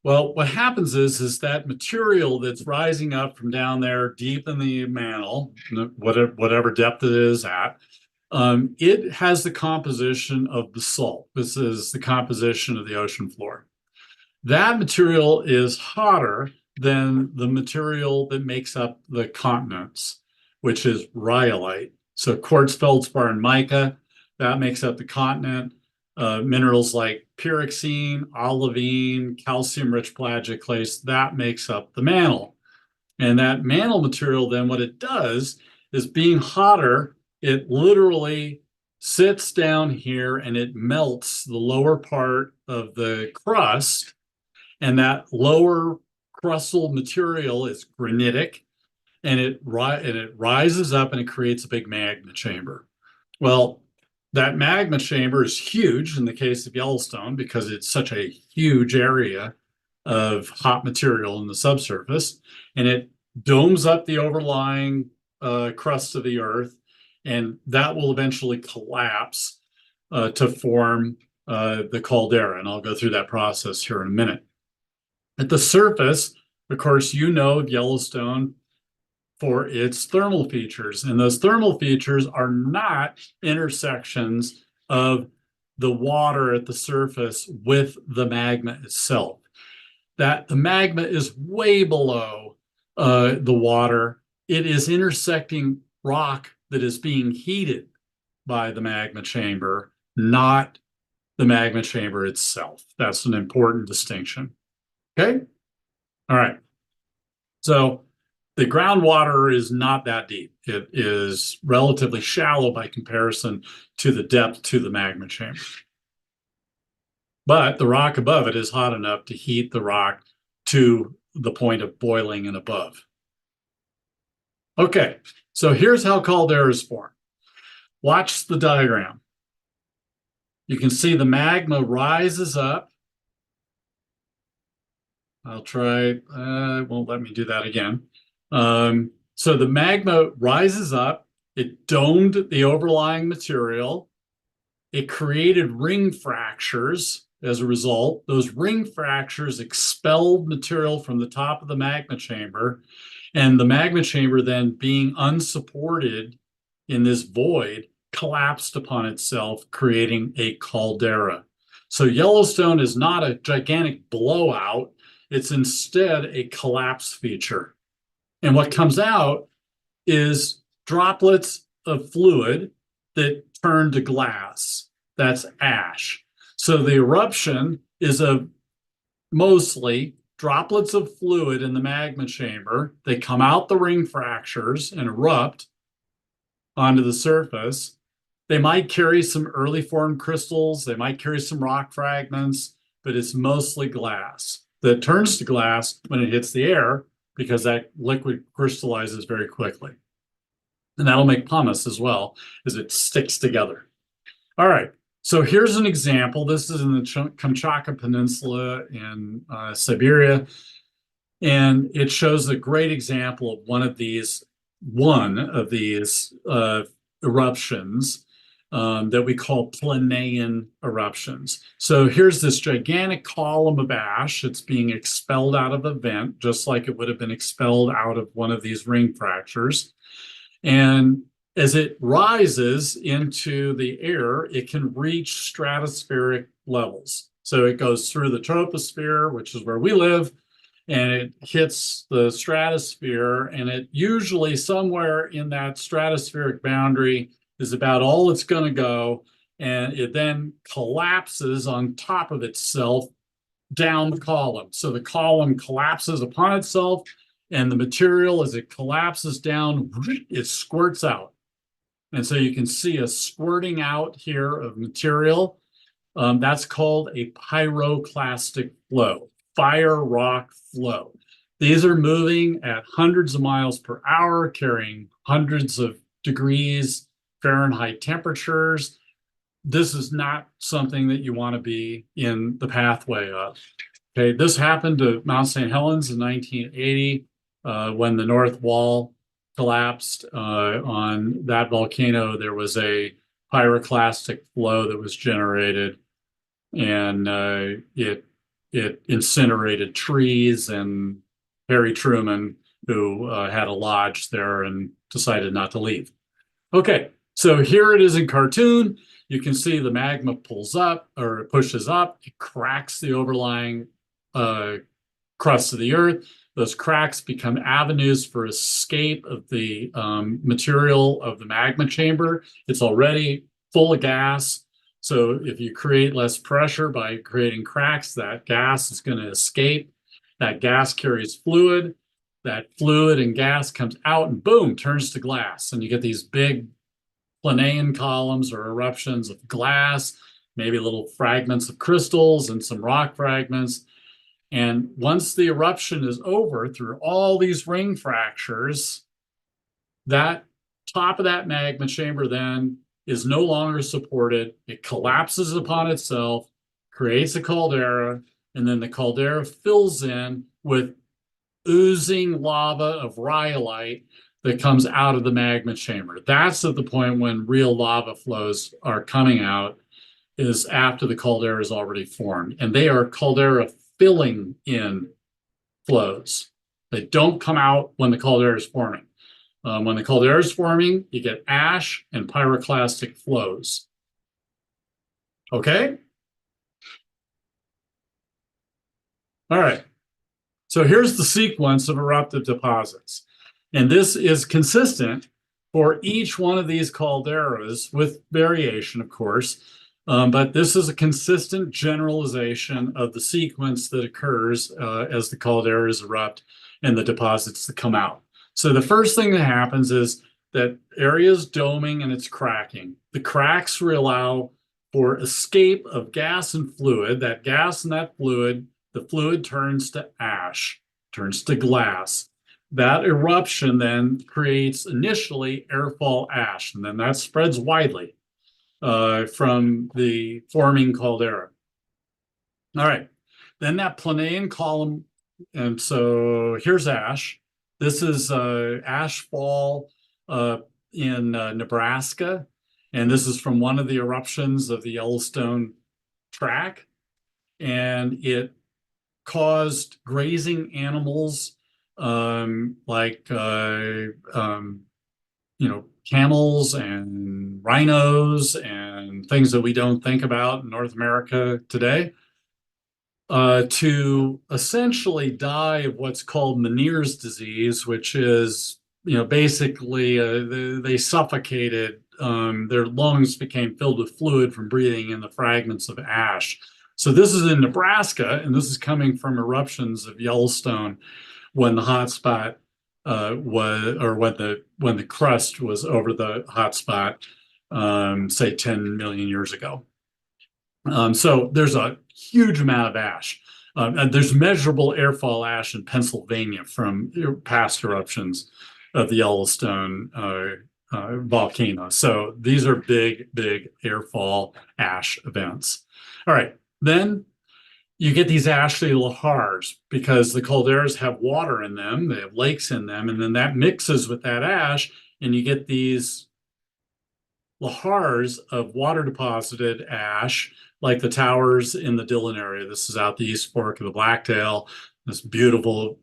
Well, what happens is that material that's rising up from down there deep in the mantle, whatever depth it is at, it has the composition of basalt. This is the composition of the ocean floor. That material is hotter than the material that makes up the continents, which is rhyolite. So quartz, feldspar, and mica, that makes up the continent. Minerals like pyroxene, olivine, calcium-rich plagioclase, that makes up the mantle. And that mantle material, then what it does is, being hotter, it literally sits down here and it melts the lower part of the crust. And that lower crustal material is granitic, and it rises up and it creates a big magma chamber. Well, that magma chamber is huge in the case of Yellowstone because it's such a huge area of hot material in the subsurface, and it domes up the overlying crust of the earth, and that will eventually collapse to form the caldera. And I'll go through that process here in a minute. At the surface, of course, you know of Yellowstone for its thermal features, and those thermal features are not intersections of the water at the surface with the magma itself. That the magma is way below the water. It is intersecting rock that is being heated by the magma chamber, not the magma chamber itself. That's an important distinction. Okay? All right. So the groundwater is not that deep. It is relatively shallow by comparison to the depth to the magma chamber. But the rock above it is hot enough to heat the rock to the point of boiling and above. Okay, so here's how calderas form. Watch the diagram. You can see the magma rises up. I'll try, it won't let me do that again. So the magma rises up, it domed the overlying material, it created ring fractures as a result. Those ring fractures expelled material from the top of the magma chamber, and the magma chamber, then being unsupported in this void, collapsed upon itself, creating a caldera. So Yellowstone is not a gigantic blowout. It's instead a collapse feature. And what comes out is droplets of fluid that turn to glass. That's ash. So the eruption is of mostly droplets of fluid in the magma chamber. They come out the ring fractures and erupt onto the surface. They might carry some early formed crystals. They might carry some rock fragments, but it's mostly glass that turns to glass when it hits the air, because that liquid crystallizes very quickly. And that'll make pumice as well, as it sticks together. All right, so here's an example. This is in the Kamchatka Peninsula in Siberia. And it shows a great example of one of these eruptions that we call Planaean eruptions. So here's this gigantic column of ash. It's being expelled out of a vent, just like it would have been expelled out of one of these ring fractures. And as it rises into the air, it can reach stratospheric levels. So it goes through the troposphere, which is where we live, and it hits the stratosphere, and it usually somewhere in that stratospheric boundary is about all it's going to go, and it then collapses on top of itself down the column. So the column collapses upon itself, and the material, as it collapses down, it squirts out. And so you can see a squirting out here of material. That's called a pyroclastic flow, fire rock flow. These are moving at hundreds of miles per hour, carrying hundreds of degrees Fahrenheit temperatures. This is not something that you want to be in the pathway of. Okay, this happened to Mount St. Helens in 1980 when the North Wall collapsed. On that volcano, there was a pyroclastic flow that was generated, and it incinerated trees. And Harry Truman, who had a lodge there and decided not to leave. Okay, so here it is in cartoon. You can see the magma pulls up or pushes up. It cracks the overlying crust of the earth. Those cracks become avenues for escape of the material of the magma chamber. It's already full of gas. So if you create less pressure by creating cracks, that gas is going to escape. That gas carries fluid. That fluid and gas comes out and boom, turns to glass. And you get these big planaean columns or eruptions of glass, maybe little fragments of crystals and some rock fragments. And once the eruption is over, through all these ring fractures, that top of that magma chamber then is no longer supported. It collapses upon itself, creates a caldera, and then the caldera fills in with oozing lava of rhyolite that comes out of the magma chamber. That's at the point when real lava flows are coming out, is after the caldera is already formed. And they are caldera filling in flows. They don't come out when the caldera is forming. When the caldera is forming, you get ash and pyroclastic flows. Okay? All right. So here's the sequence of eruptive deposits. And this is consistent for each one of these calderas with variation, of course. But this is a consistent generalization of the sequence that occurs as the calderas erupt and the deposits that come out. So the first thing that happens is that area is doming and it's cracking. The cracks allow for escape of gas and fluid. That gas and that fluid, the fluid turns to ash, turns to glass. That eruption then creates initially airfall ash, and then that spreads widely from the forming caldera. All right, then that planaean column, and so here's ash. This is ash fall in Nebraska, and this is from one of the eruptions of the Yellowstone track, and it caused grazing animals like camels and rhinos and things that we don't think about in North America today, to essentially die of what's called Meniere's disease, which is, basically they suffocated. Their lungs became filled with fluid from breathing in the fragments of ash. So this is in Nebraska, and this is coming from eruptions of Yellowstone when the hotspot was, or when the crust was over the hotspot, say 10 million years ago. So there's a huge amount of ash. And there's measurable airfall ash in Pennsylvania from past eruptions of the Yellowstone volcano. So these are big, big airfall ash events. All right, then you get these ashy lahars because the calderas have water in them, they have lakes in them, and then that mixes with that ash, and you get these lahars of water deposited ash, like the towers in the Dillon area. This is out the East Fork of the Blacktail, this beautiful,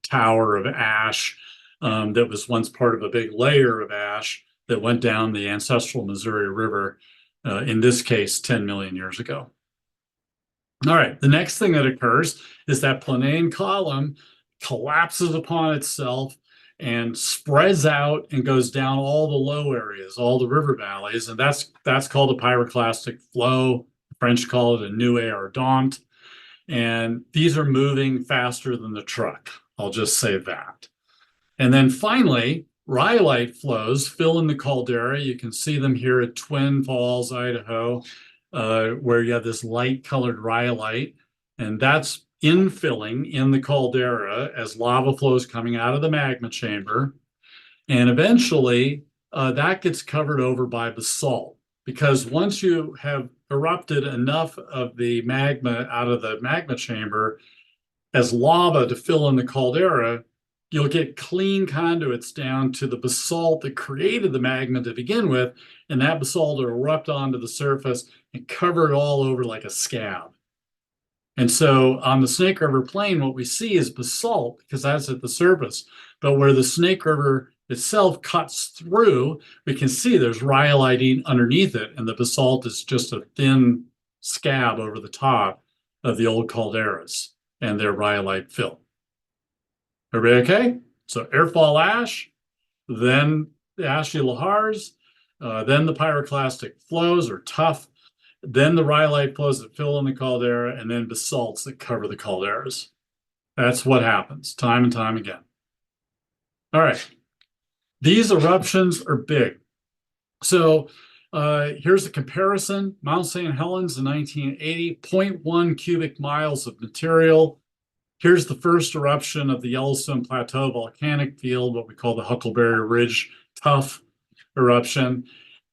tower of ash that was once part of a big layer of ash that went down the ancestral Missouri River, in this case, 10 million years ago. All right, the next thing that occurs is that planaean column collapses upon itself and spreads out and goes down all the low areas, all the river valleys, and that's called a pyroclastic flow. The French call it a nuée ardente. And these are moving faster than the truck. I'll just say that. And then finally, rhyolite flows fill in the caldera. You can see them here at Twin Falls, Idaho, where you have this light colored rhyolite. And that's infilling in the caldera as lava flows coming out of the magma chamber. And eventually, that gets covered over by basalt. Because once you have erupted enough of the magma out of the magma chamber as lava to fill in the caldera, you'll get clean conduits down to the basalt that created the magma to begin with, and that basalt will erupt onto the surface and cover it all over like a scab. And so on the Snake River Plain, what we see is basalt because that's at the surface. But where the Snake River itself cuts through, we can see there's rhyolite underneath it, and the basalt is just a thin scab over the top of the old calderas and their rhyolite fill. Everybody okay? So airfall ash, then the ashy lahars, then the pyroclastic flows or tuff, then the rhyolite flows that fill in the caldera, and then basalts that cover the calderas. That's what happens time and time again. All right. These eruptions are big. So here's a comparison. Mount St. Helens in 1980, 0.1 cubic miles of material. Here's the first eruption of the Yellowstone Plateau volcanic field, what we call the Huckleberry Ridge tuff eruption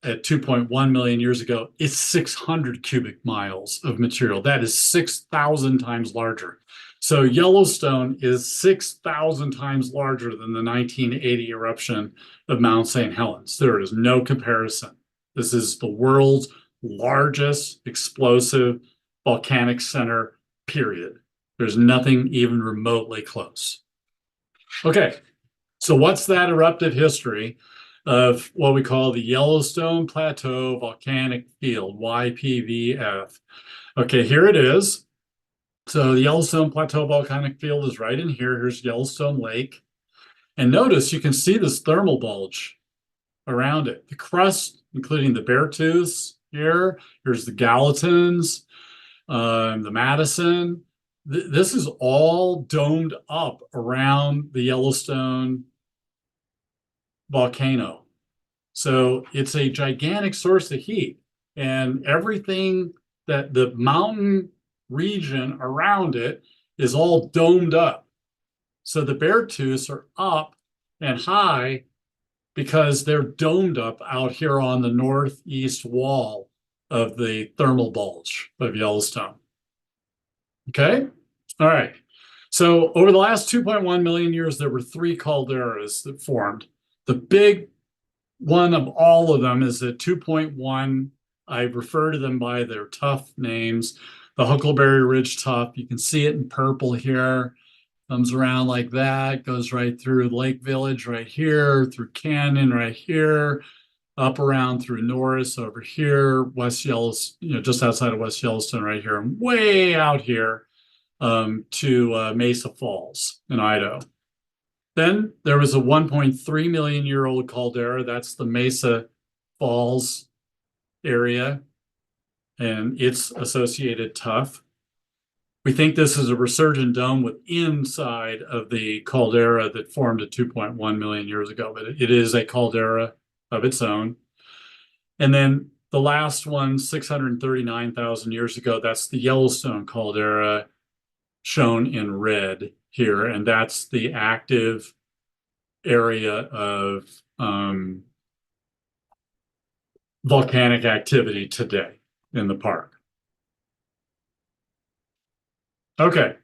at 2.1 million years ago. It's 600 cubic miles of material. That is 6,000 times larger. So Yellowstone is 6,000 times larger than the 1980 eruption of Mount St. Helens. There is no comparison. This is the world's largest explosive volcanic center, period. There's nothing even remotely close. Okay, so what's that eruptive history of what we call the Yellowstone Plateau Volcanic Field, YPVF? Okay, here it is. So the Yellowstone Plateau Volcanic Field is right in here. Here's Yellowstone Lake. And notice you can see this thermal bulge around it. The crust, including the Beartooths here. Here's the Gallatins, the Madison. This is all domed up around the Yellowstone volcano. So it's a gigantic source of heat. And everything that the mountain region around it is all domed up. So the Beartooths are up and high because they're domed up out here on the northeast wall of the thermal bulge of Yellowstone. Okay? All right. So over the last 2.1 million years, there were 3 calderas that formed. The big one of all of them is at 2.1. I refer to them by their tuff names. The Huckleberry Ridge tuff, you can see it in purple here. Comes around like that, goes right through Lake Village right here, through Canyon right here, up around through Norris over here, West Yellowstone, just outside of West Yellowstone right here, and way out here to Mesa Falls in Idaho. Then there was a 1.3 million year old caldera. That's the Mesa Falls area and its associated tuff. We think this is a resurgent dome with inside of the caldera that formed at 2.1 million years ago, but it is a caldera of its own. And then the last one, 639,000 years ago, that's the Yellowstone caldera shown in red here, and that's the active area of volcanic activity today in the park. Okay,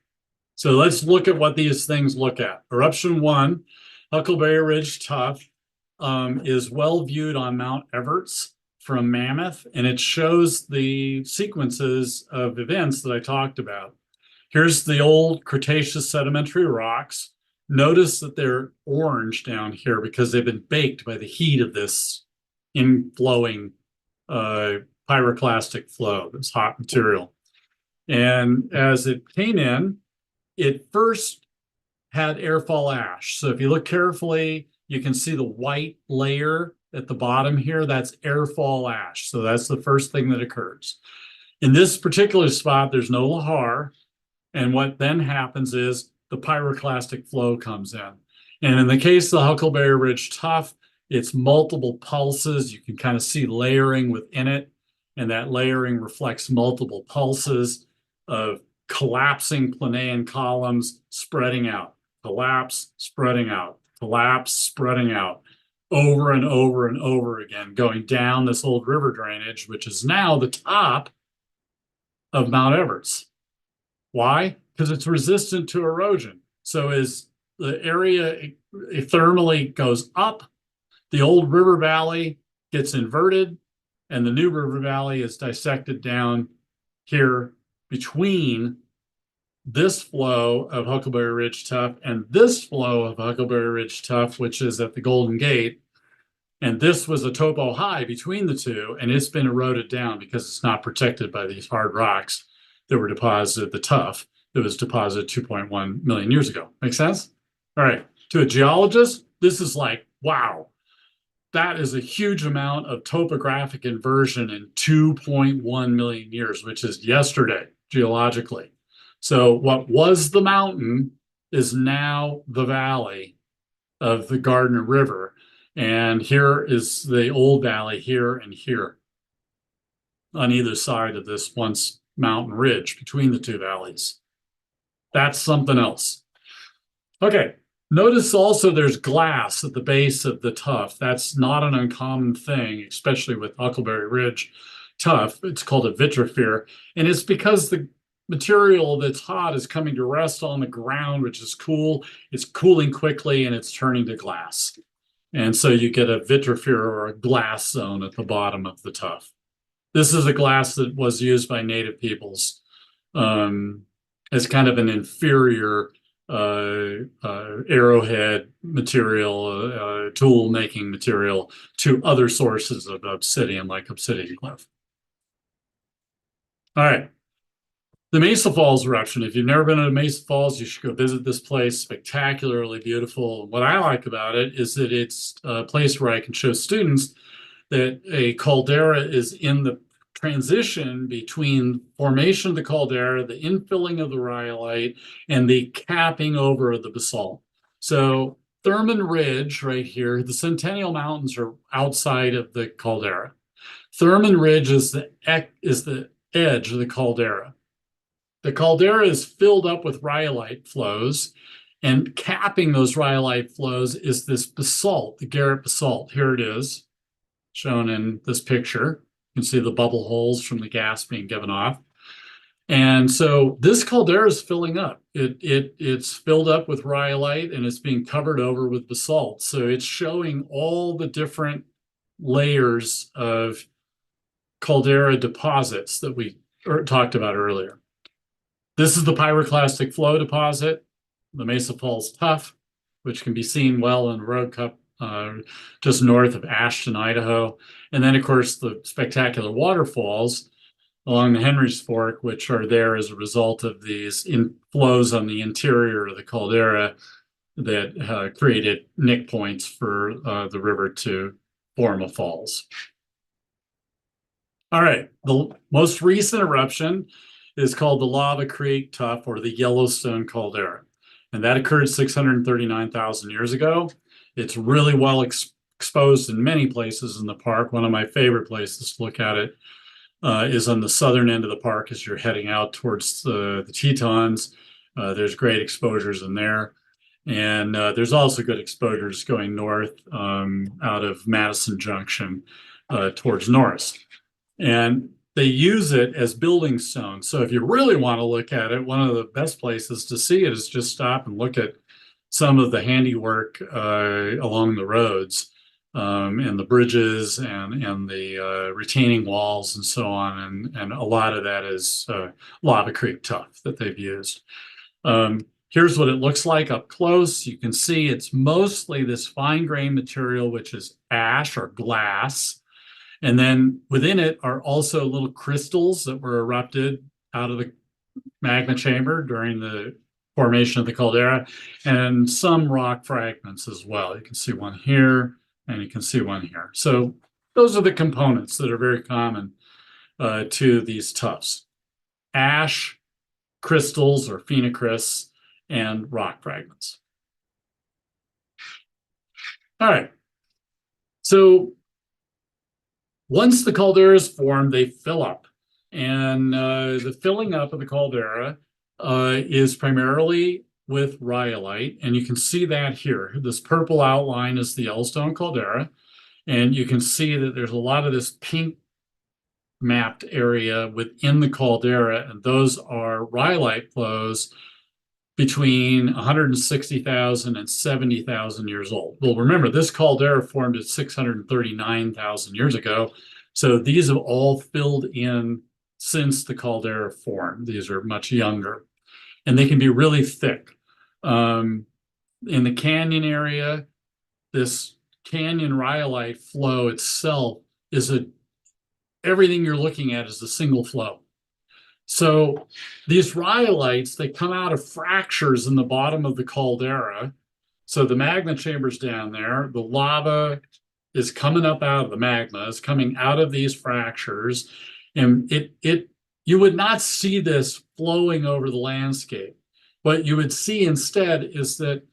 so let's look at what these things look at. Eruption 1, Huckleberry Ridge tuff, is well viewed on Mount Everts from Mammoth, and it shows the sequences of events that I talked about. Here's the old Cretaceous sedimentary rocks. Notice that they're orange down here because they've been baked by the heat of this inflowing pyroclastic flow, this hot material. And as it came in, it first had airfall ash. So if you look carefully, you can see the white layer at the bottom here. That's airfall ash. So that's the first thing that occurs. In this particular spot, there's no lahar. And what then happens is the pyroclastic flow comes in. And in the case of the Huckleberry Ridge tuff, it's multiple pulses. You can kind of see layering within it. And that layering reflects multiple pulses of collapsing Planaean columns spreading out, collapse, spreading out, collapse, spreading out, over and over and over again, going down this old river drainage, which is now the top of Mount Everts. Why? Because it's resistant to erosion. So as the area thermally goes up, the old river valley gets inverted, and the new river valley is dissected down here between this flow of Huckleberry Ridge tuff and this flow of Huckleberry Ridge tuff, which is at the Golden Gate. And this was a topo high between the two, and it's been eroded down because it's not protected by these hard rocks that were deposited, the tuff that was deposited 2.1 million years ago. Make sense? All right. To a geologist, this is like, wow, that is a huge amount of topographic inversion in 2.1 million years, which is yesterday, geologically. So what was the mountain is now the valley of the Gardner River. And here is the old valley here and here on either side of this once mountain ridge between the two valleys. That's something else. Okay, notice also there's glass at the base of the tuff. That's not an uncommon thing, especially with Huckleberry Ridge tuff. It's called a vitrophyre, and it's because the material that's hot is coming to rest on the ground, which is cool. It's cooling quickly and it's turning to glass. And so you get a vitrophyre or a glass zone at the bottom of the tuff. This is a glass that was used by native peoples as kind of an inferior arrowhead material, tool making material to other sources of obsidian, like obsidian cliff. All right. The Mesa Falls eruption. If you've never been to Mesa Falls, you should go visit this place. Spectacularly beautiful. What I like about it is that it's a place where I can show students that a caldera is in the transition between formation of the caldera, the infilling of the rhyolite, and the capping over of the basalt. So Thurman Ridge right here, the Centennial Mountains are outside of the caldera. Thurman Ridge is the edge of the caldera. The caldera is filled up with rhyolite flows, and capping those rhyolite flows is this basalt, the Garrett basalt. Here it is, shown in this picture. You can see the bubble holes from the gas being given off. And so this caldera is filling up. It's filled up with rhyolite and it's being covered over with basalt. So it's showing all the different layers of caldera deposits that we talked about earlier. This is the pyroclastic flow deposit, the Mesa Falls tuff, which can be seen well in Road Cup just north of Ashton, Idaho. And then, of course, the spectacular waterfalls along the Henry's Fork, which are there as a result of these flows on the interior of the caldera that created nick points for the river to form a falls. All right, the most recent eruption is called the Lava Creek Tuff, or the Yellowstone Caldera. And that occurred 639,000 years ago. It's really well exposed in many places in the park. One of my favorite places to look at it is on the southern end of the park as you're heading out towards the Tetons. There's great exposures in there. And there's also good exposures going north out of Madison Junction towards Norris. And they use it as building stone. So if you really want to look at it, one of the best places to see it is just stop and look at some of the handiwork along the roads and the bridges and the retaining walls and so on. And a lot of that is Lava Creek tuff that they've used. Here's what it looks like up close. You can see it's mostly this fine grained material, which is ash or glass. And then within it are also little crystals that were erupted out of the magma chamber during the formation of the caldera, and some rock fragments as well. You can see one here, and you can see one here. So those are the components that are very common to these tuffs. Ash, crystals or phenocrysts, and rock fragments. All right. So once the caldera is formed, they fill up. And the filling up of the caldera is primarily with rhyolite. And you can see that here. This purple outline is the Yellowstone caldera. And you can see that there's a lot of this pink mapped area within the caldera. And those are rhyolite flows between 160,000 and 70,000 years old. Well, remember, this caldera formed at 639,000 years ago. So these have all filled in since the caldera formed. These are much younger. And they can be really thick. In the canyon area, this canyon rhyolite flow itself is everything you're looking at is a single flow. So these rhyolites, they come out of fractures in the bottom of the caldera. So the magma chamber's down there. The lava is coming up out of the magma, is coming out of these fractures. And you would not see this flowing over the landscape. What you would see instead is that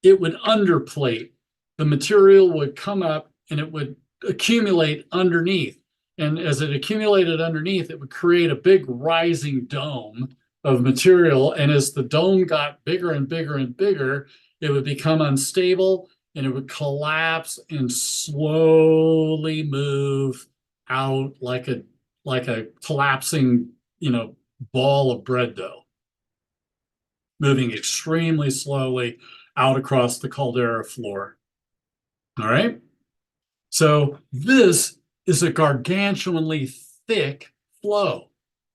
it would underplate. The material would come up and it would accumulate underneath. And as it accumulated underneath, it would create a big rising dome of material. And as the dome got bigger and bigger and bigger, it would become unstable and it would collapse and slowly move out like a collapsing, ball of bread dough, moving extremely slowly out across the caldera floor. All right. So this is a gargantuanly thick flow,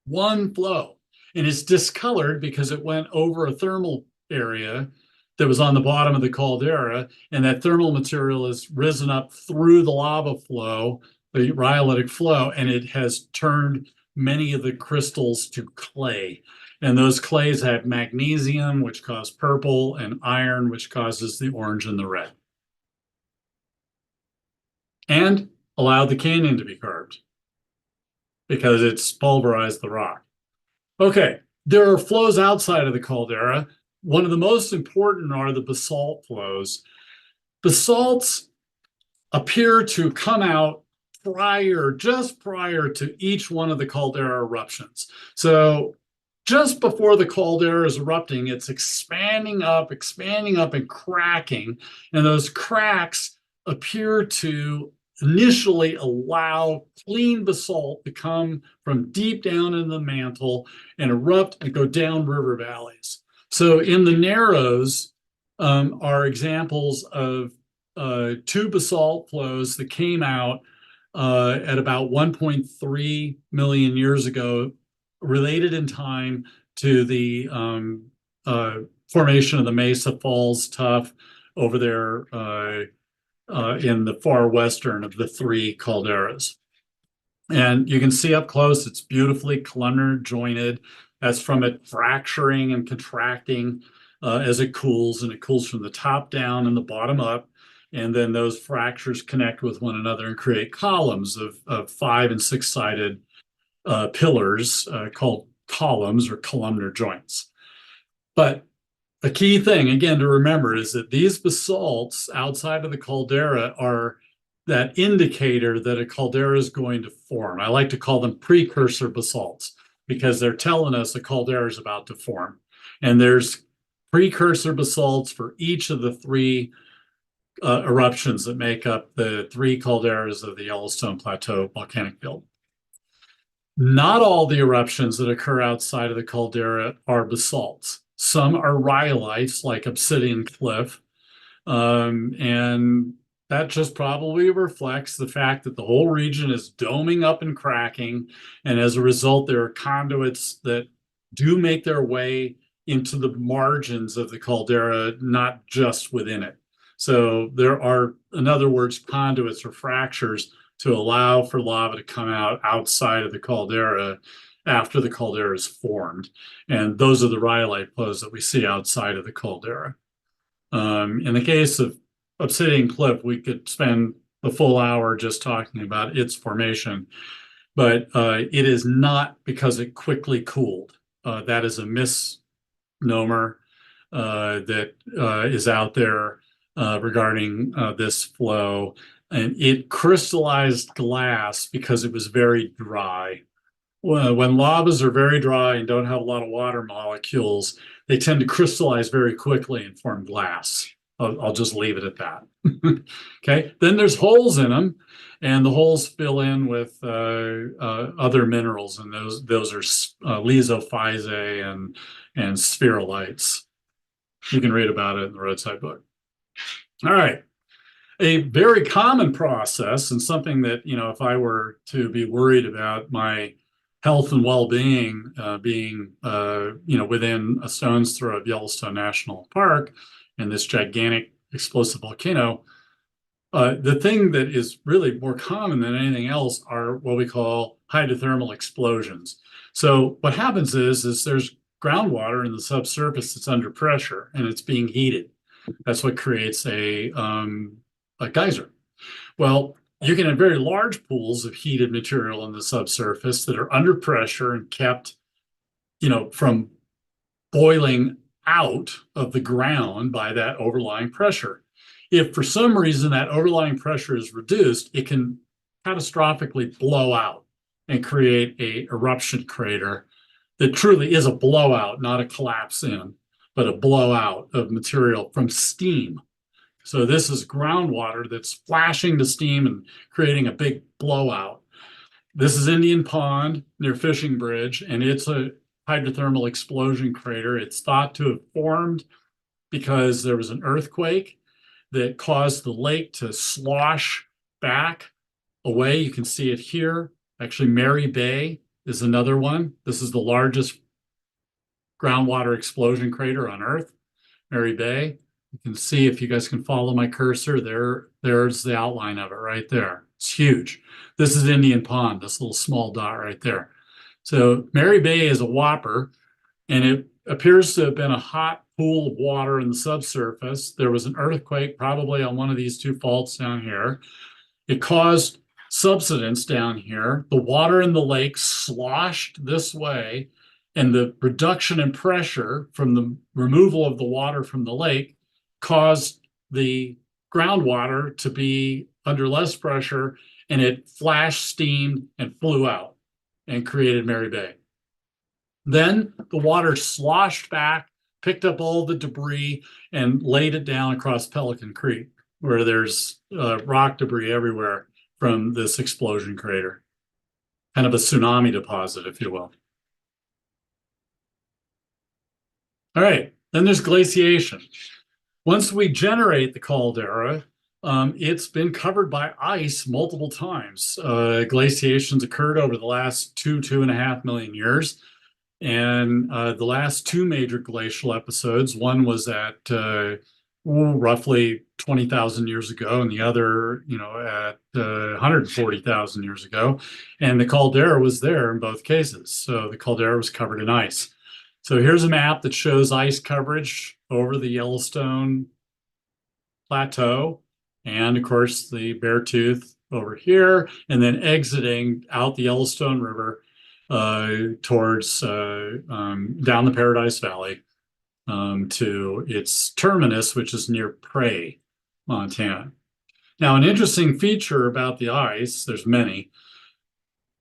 one flow. And it's discolored because it went over a thermal area that was on the bottom of the caldera, and that thermal material has risen up through the lava flow, the rhyolitic flow, and it has turned many of the crystals to clay. And those clays have magnesium, which cause purple, and iron, which causes the orange and the red. And allowed the canyon to be carved because it's pulverized the rock. Okay, there are flows outside of the caldera. One of the most important are the basalt flows. Basalts appear to come out just prior to each one of the caldera eruptions. So just before the caldera is erupting, it's expanding up and cracking. And those cracks appear to initially allow clean basalt to come from deep down in the mantle and erupt and go down river valleys. So in the Narrows are examples of two basalt flows that came out at about 1.3 million years ago, related in time to the formation of the Mesa Falls Tuff over there in the far western of the three calderas. And you can see up close, it's beautifully columnar jointed. That's from it fracturing and contracting as it cools, and it cools from the top down and the bottom up. And then those fractures connect with one another and create columns of 5- and 6-sided pillars called columns or columnar joints. But the key thing, again, to remember is that these basalts outside of the caldera are that indicator that a caldera is going to form. I like to call them precursor basalts because they're telling us a caldera is about to form. And there's precursor basalts for each of the three eruptions that make up the three calderas of the Yellowstone Plateau volcanic field. Not all the eruptions that occur outside of the caldera are basalts. Some are rhyolites, like Obsidian Cliff, and that just probably reflects the fact that the whole region is doming up and cracking, and as a result, there are conduits that do make their way into the margins of the caldera, not just within it. So there are, in other words, conduits or fractures to allow for lava to come out outside of the caldera after the caldera is formed. And those are the rhyolite flows that we see outside of the caldera. In the case of Obsidian Cliff, we could spend a full hour just talking about its formation, but it is not because it quickly cooled. that is a misnomer that is out there regarding this flow. And it crystallized glass because it was very dry. When lavas are very dry and don't have a lot of water molecules, they tend to crystallize very quickly and form glass. I'll just leave it at that. Okay, then there's holes in them, and the holes fill in with other minerals, and those are lithophysae and spherulites. You can read about it in the roadside book. All right. A very common process, and something that, if I were to be worried about my health and well-being being, within a stone's throw of Yellowstone National Park and this gigantic explosive volcano, the thing that is really more common than anything else are what we call hydrothermal explosions. So what happens is there's groundwater in the subsurface that's under pressure and it's being heated. That's what creates a geyser. Well, you can have very large pools of heated material in the subsurface that are under pressure and kept, from boiling out of the ground by that overlying pressure. If for some reason that overlying pressure is reduced, it can catastrophically blow out and create a eruption crater that truly is a blowout, not a collapse in, but a blowout of material from steam. So this is groundwater that's flashing to steam and creating a big blowout. This is Indian Pond near Fishing Bridge, and it's a hydrothermal explosion crater. It's thought to have formed because there was an earthquake that caused the lake to slosh back away. You can see it here. Actually, Mary Bay is another one. This is the largest groundwater explosion crater on Earth, Mary Bay. You can see, if you guys can follow my cursor, there's the outline of it right there. It's huge. This is Indian Pond, this little small dot right there. So Mary Bay is a whopper, and it appears to have been a hot pool of water in the subsurface. There was an earthquake probably on one of these two faults down here. It caused subsidence down here. The water in the lake sloshed this way, and the reduction in pressure from the removal of the water from the lake caused the groundwater to be under less pressure, and it flashed, steamed, and flew out and created Mary Bay. Then the water sloshed back, picked up all the debris, and laid it down across Pelican Creek, where there's rock debris everywhere from this explosion crater. Kind of a tsunami deposit, if you will. All right, then there's glaciation. Once we generate the caldera, it's been covered by ice multiple times. Glaciations occurred over the last 2.5 million years. And the last two major glacial episodes, one was at roughly 20,000 years ago, and the other, at 140,000 years ago. And the caldera was there in both cases. So the caldera was covered in ice. So here's a map that shows ice coverage over the Yellowstone Plateau, and of course the Beartooth over here, and then exiting out the Yellowstone River towards down the Paradise Valley to its terminus, which is near Prairie, Montana. Now, an interesting feature about the ice, there's many.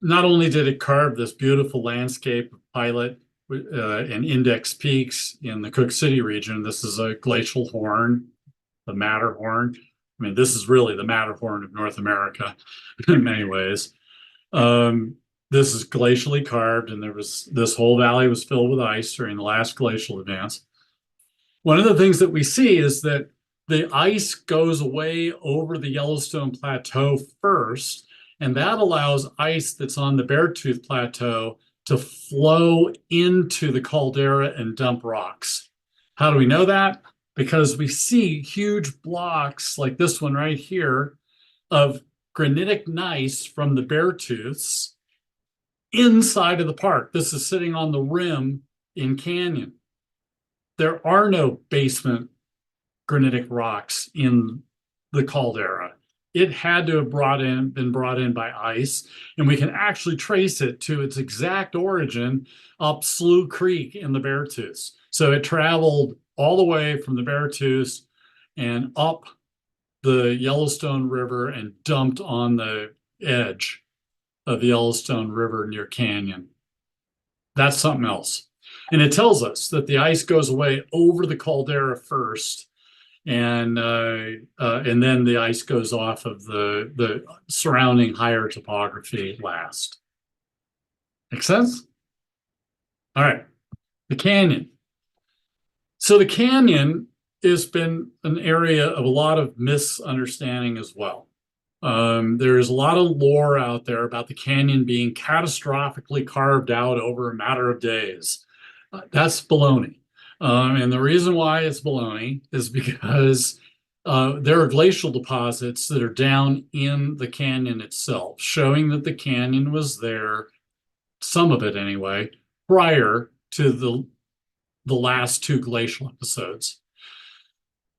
Not only did it carve this beautiful landscape of Pilot and Index peaks in the Cook City region. This is a glacial horn, the Matterhorn. I mean, this is really the Matterhorn of North America in many ways. This is glacially carved, and this whole valley was filled with ice during the last glacial advance. One of the things that we see is that the ice goes away over the Yellowstone Plateau first, and that allows ice that's on the Beartooth Plateau to flow into the caldera and dump rocks. How do we know that? Because we see huge blocks like this one right here of granitic gneiss from the Beartooths inside of the park. This is sitting on the rim in Canyon. There are no basement granitic rocks in the caldera. it had to have been brought in by ice, and we can actually trace it to its exact origin up Slough Creek in the Beartooth. So it traveled all the way from the Beartooth and up the Yellowstone River and dumped on the edge of the Yellowstone River near Canyon. That's something else. And it tells us that the ice goes away over the caldera first, and then the ice goes off of the surrounding higher topography last. Make sense? All right, the canyon. So the canyon has been an area of a lot of misunderstanding as well. There's a lot of lore out there about the canyon being catastrophically carved out over a matter of days. That's baloney. And the reason why it's baloney is because there are glacial deposits that are down in the canyon itself, showing that the canyon was there, some of it anyway, prior to the last two glacial episodes.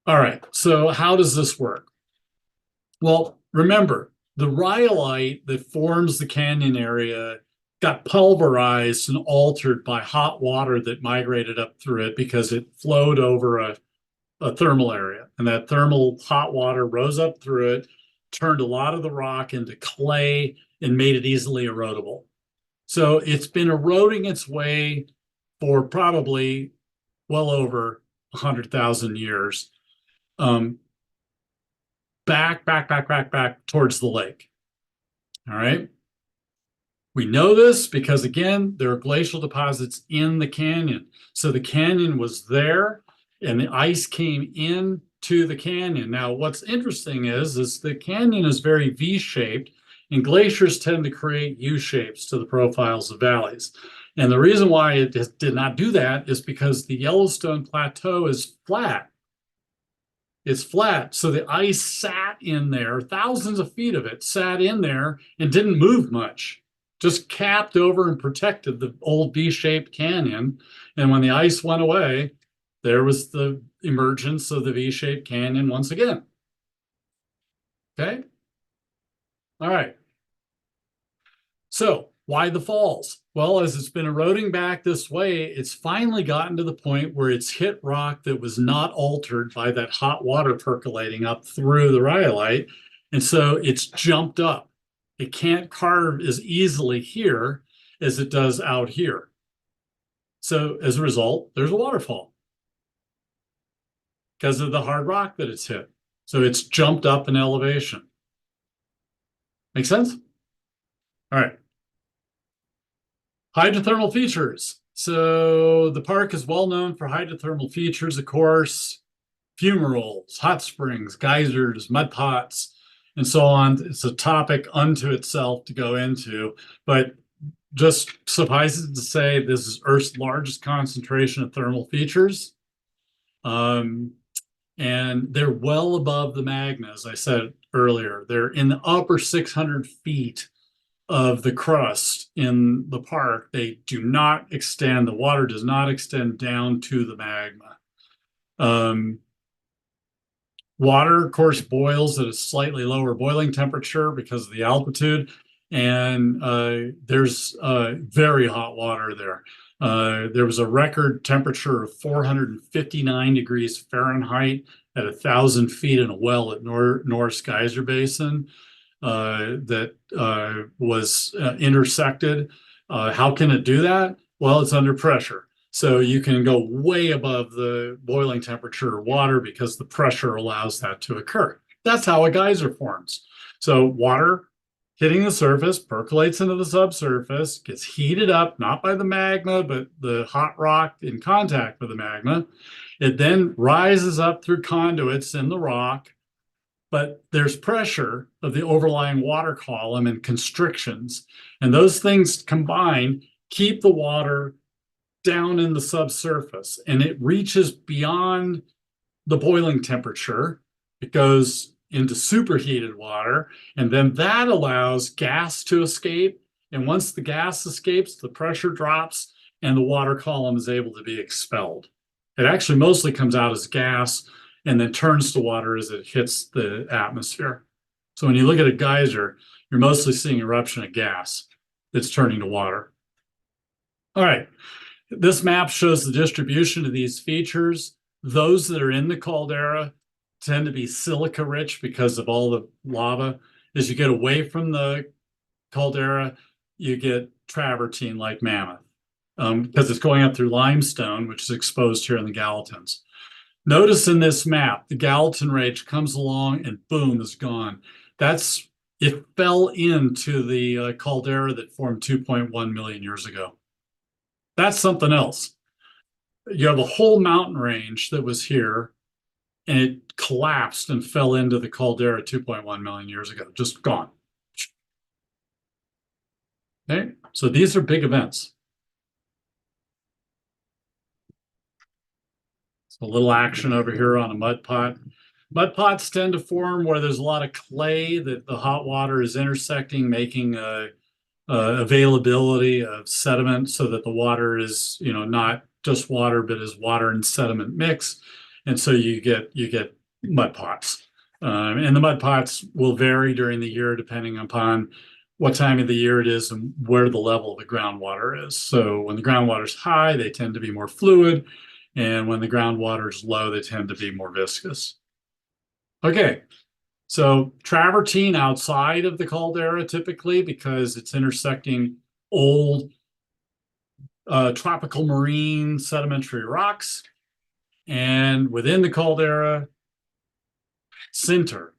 All right, so how does this work? Well, remember, the rhyolite that forms the canyon area got pulverized and altered by hot water that migrated up through it because it flowed over a thermal area. And that thermal hot water rose up through it, turned a lot of the rock into clay, and made it easily erodible. So it's been eroding its way for probably well over 100,000 years. Back towards the lake. All right. We know this because, again, there are glacial deposits in the canyon. So the canyon was there and the ice came in to the canyon. Now, what's interesting is the canyon is very V-shaped, and glaciers tend to create U-shapes to the profiles of valleys. And the reason why it did not do that is because the Yellowstone Plateau is flat. It's flat. So the ice sat in there, thousands of feet of it sat in there and didn't move much, just capped over and protected the old V-shaped canyon. And when the ice went away, there was the emergence of the V-shaped canyon once again. Okay. All right. So why the falls? Well, as it's been eroding back this way, it's finally gotten to the point where it's hit rock that was not altered by that hot water percolating up through the rhyolite. And so it's jumped up. It can't carve as easily here as it does out here. So as a result, there's a waterfall because of the hard rock that it's hit. So it's jumped up in elevation. Make sense? All right. Hydrothermal features. So the park is well known for hydrothermal features, of course, fumaroles, hot springs, geysers, mud pots, and so on. It's a topic unto itself to go into, but just suffices to say this is Earth's largest concentration of thermal features. And they're well above the magma, as I said earlier. They're in the upper 600 feet of the crust in the park. They do not extend, the water does not extend down to the magma. Water, of course, boils at a slightly lower boiling temperature because of the altitude, and there's very hot water there. There was a record temperature of 459 degrees Fahrenheit at 1,000 feet in a well at North Geyser Basin. That was intersected. How can it do that? Well, it's under pressure. So you can go way above the boiling temperature of water because the pressure allows that to occur. That's how a geyser forms. So water hitting the surface, percolates into the subsurface, gets heated up, not by the magma, but the hot rock in contact with the magma. It then rises up through conduits in the rock, but there's pressure of the overlying water column and constrictions. And those things combined keep the water down in the subsurface, and it reaches beyond the boiling temperature. It goes into superheated water, and then that allows gas to escape. And once the gas escapes, the pressure drops and the water column is able to be expelled. It actually mostly comes out as gas and then turns to water as it hits the atmosphere. So So when you look at a geyser, you're mostly seeing eruption of gas that's turning to water. All right, this map shows the distribution of these features. Those that are in the caldera tend to be silica rich because of all the lava. As you get away from the caldera, you get travertine like mammoth because it's going up through limestone, which is exposed here in the Gallatins. Notice in this map, the Gallatin Range comes along and boom, is gone. It fell into the caldera that formed 2.1 million years ago. That's something else. You have a whole mountain range that was here, and it collapsed and fell into the caldera 2.1 million years ago, just gone. Okay, so these are big events. So a little action over here on a mud pot. Mud pots tend to form where there's a lot of clay that the hot water is intersecting, making availability of sediment so that the water is, not just water, but is water and sediment mix. And so you get mud pots. And the mud pots will vary during the year depending upon what time of the year it is and where the level of the groundwater is. So when the groundwater is high, they tend to be more fluid. And when the groundwater is low, they tend to be more viscous. Okay, so travertine outside of the caldera typically because it's intersecting old tropical marine sedimentary rocks. And within the caldera, sinter,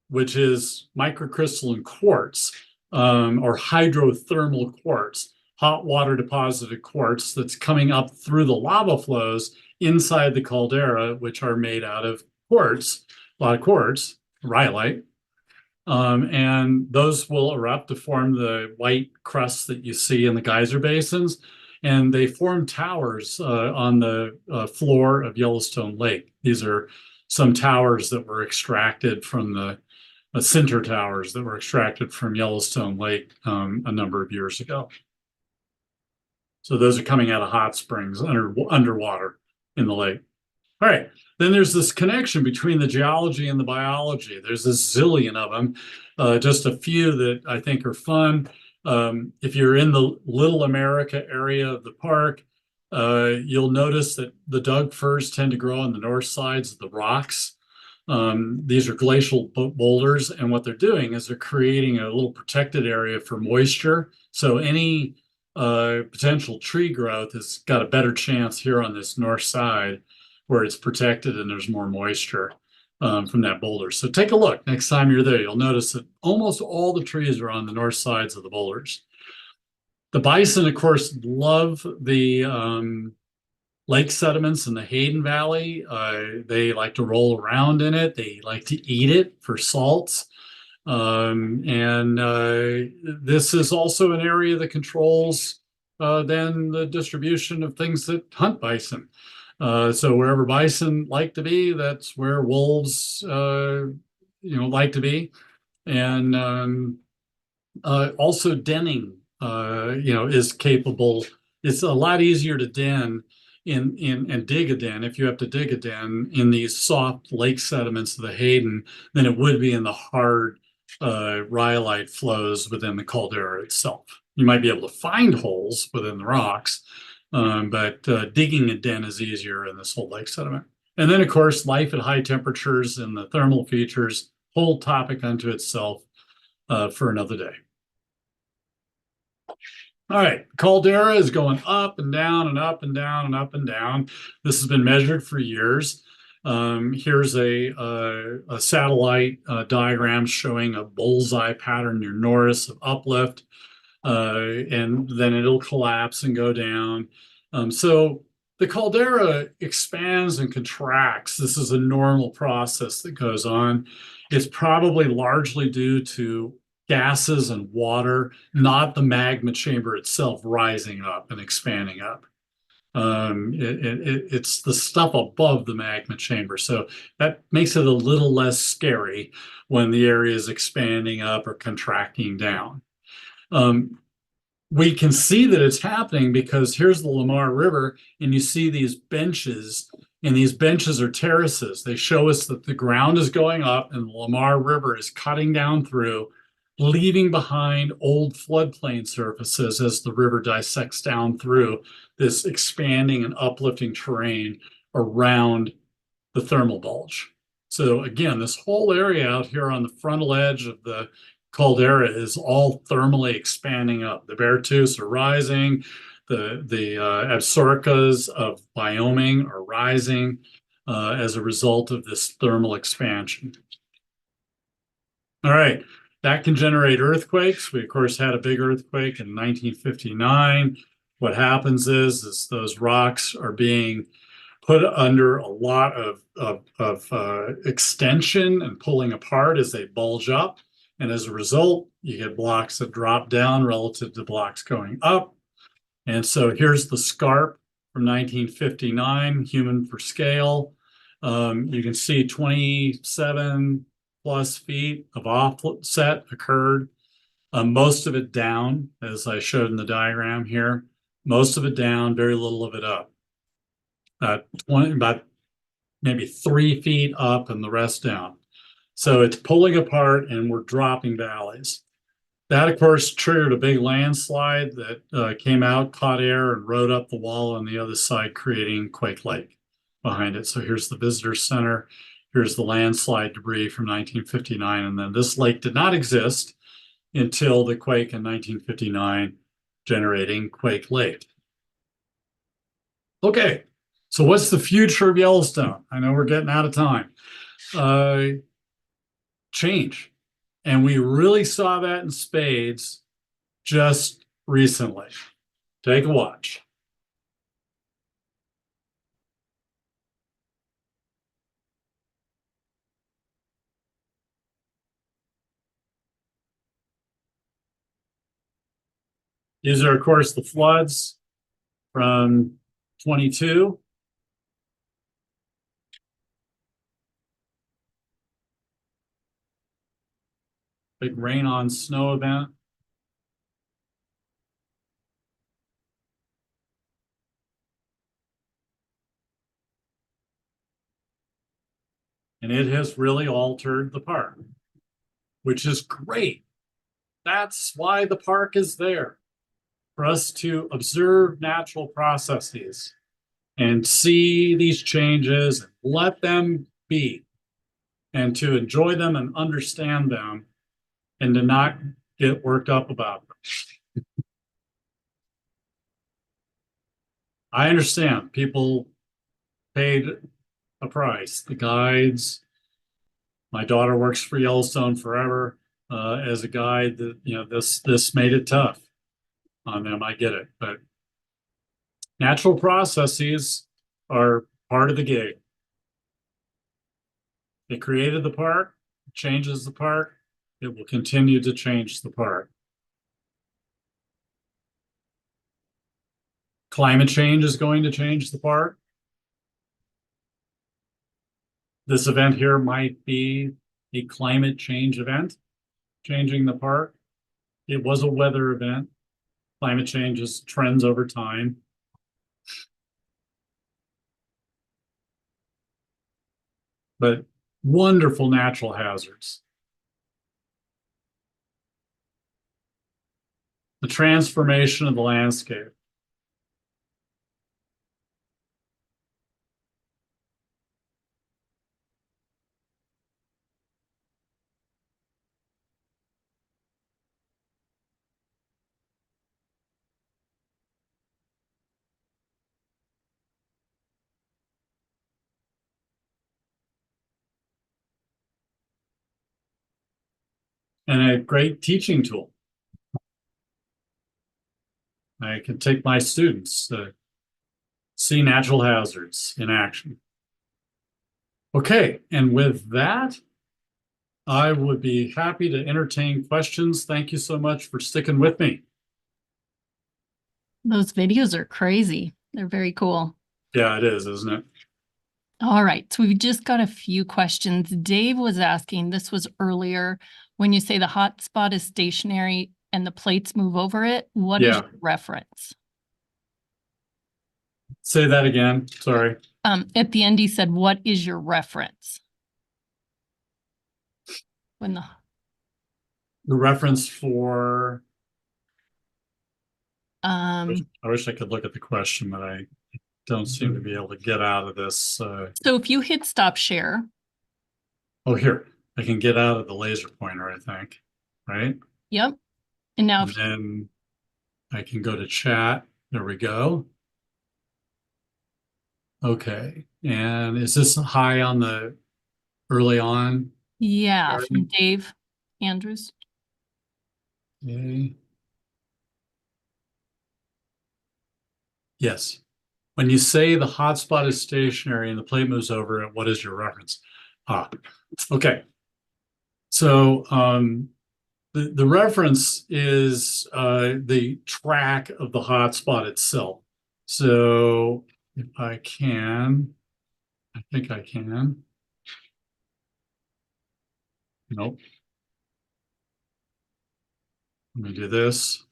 which is microcrystalline quartz or hydrothermal quartz, hot water deposited quartz that's coming up through the lava flows inside the caldera, which are made out of quartz, a lot of quartz, rhyolite. And those will erupt to form the white crusts that you see in the geyser basins. And they form towers on the floor of Yellowstone Lake. These are some towers that were extracted from the sinter towers that were extracted from Yellowstone Lake a number of years ago. So those are coming out of hot springs underwater in the lake. All right, then there's this connection between the geology and the biology. There's a zillion of them, just a few that I think are fun. If you're in the Little America area of the park, you'll notice that the Doug firs tend to grow on the north sides of the rocks. These are glacial boulders, and what they're doing is they're creating a little protected area for moisture. So any potential tree growth has got a better chance here on this north side where it's protected and there's more moisture from that boulder. So take a look. Next time you're there, you'll notice that almost all the trees are on the north sides of the boulders. The bison, of course, love the lake sediments in the Hayden Valley. They like to roll around in it. They like to eat it for salts. And this is also an area that controls then the distribution of things that hunt bison. So wherever bison like to be, that's where wolves, like to be. And also denning, is capable. It's a lot easier to den and dig a den if you have to dig a den in these soft lake sediments of the Hayden than it would be in the hard rhyolite flows within the caldera itself. You might be able to find holes within the rocks, but digging a den is easier in this whole lake sediment. And then, of course, life at high temperatures and the thermal features, whole topic unto itself for another day. All right, caldera is going up and down and up and down and up and down. This has been measured for years. Here's a satellite diagram showing a bullseye pattern near Norris of uplift, and then it'll collapse and go down. So the caldera expands and contracts. This is a normal process that goes on. It's probably largely due to gases and water, not the magma chamber itself rising up and expanding up. It's the stuff above the magma chamber. So that makes it a little less scary when the area is expanding up or contracting down. We can see that it's happening because here's the Lamar River, and you see these benches And these benches are terraces. They show us that the ground is going up and the Lamar River is cutting down through, leaving behind old floodplain surfaces as the river dissects down through this expanding and uplifting terrain around the thermal bulge. So again, this whole area out here on the frontal edge of the caldera is all thermally expanding up. The Beartooths are rising. The Absarokas of Wyoming are rising as a result of this thermal expansion. All right, that can generate earthquakes. We, of course, had a big earthquake in 1959. What happens is those rocks are being put under a lot of extension and pulling apart as they bulge up. And as a result, you get blocks that drop down relative to blocks going up. And so here's the scarp from 1959, human for scale. You can see 27 plus feet of offset occurred. Most of it down, as I showed in the diagram here. Most of it down, very little of it up. About maybe 3 feet up and the rest down. So it's pulling apart and we're dropping valleys. That, of course, triggered a big landslide that came out, caught air, and rode up the wall on the other side, creating Quake Lake behind it. So here's the visitor center. Here's the landslide debris from 1959. And then this lake did not exist until the quake in 1959, generating Quake Lake. Okay, so what's the future of Yellowstone? I know we're getting out of time. Change. And we really saw that in spades just recently. Take a watch. These are, of course, the floods from 22. Big rain on snow event. And it has really altered the park, which is great. That's why the park is there, for us to observe natural processes and see these changes and let them be, and to enjoy them and understand them, and to not get worked up about them. I understand people paid a price. The guides, my daughter works for Yellowstone forever as a guide. That this made it tough on them. I get it, but natural processes are part of the gig. It created the park, changes the park. It will continue to change the park. Climate change is going to change the park. This event here might be a climate change event, changing the park. It was a weather event. Climate change is trends over time. But wonderful natural hazards. The transformation of the landscape. And a great teaching tool. I can take my students to see natural hazards in action. Okay, and with that, I would be happy to entertain questions. Thank you so much for sticking with me. Those videos are crazy. They're very cool. Yeah, it is, isn't it? All right, so we've just got a few questions. Dave was asking, this was earlier, when you say the hotspot is stationary and the plates move over it, what is Yeah. your reference? Say that again. Sorry. At the end, he said, what is your reference? When The reference for, I I wish I could look at the question, but I don't seem to be able to get out of this. so if you hit stop share, Oh, here, I can get out of the laser pointer, I think, right? yep. And now, And then I can go to chat. There we go. Okay. And is this high on the early on? yeah, from Sharing? Dave Andrews. Okay. Yes. When you say the hotspot is stationary and the plate moves over it, what is your reference? Ah, okay. So the reference is the track of the hotspot itself. So if I can, I think I can. Nope. Let me do this.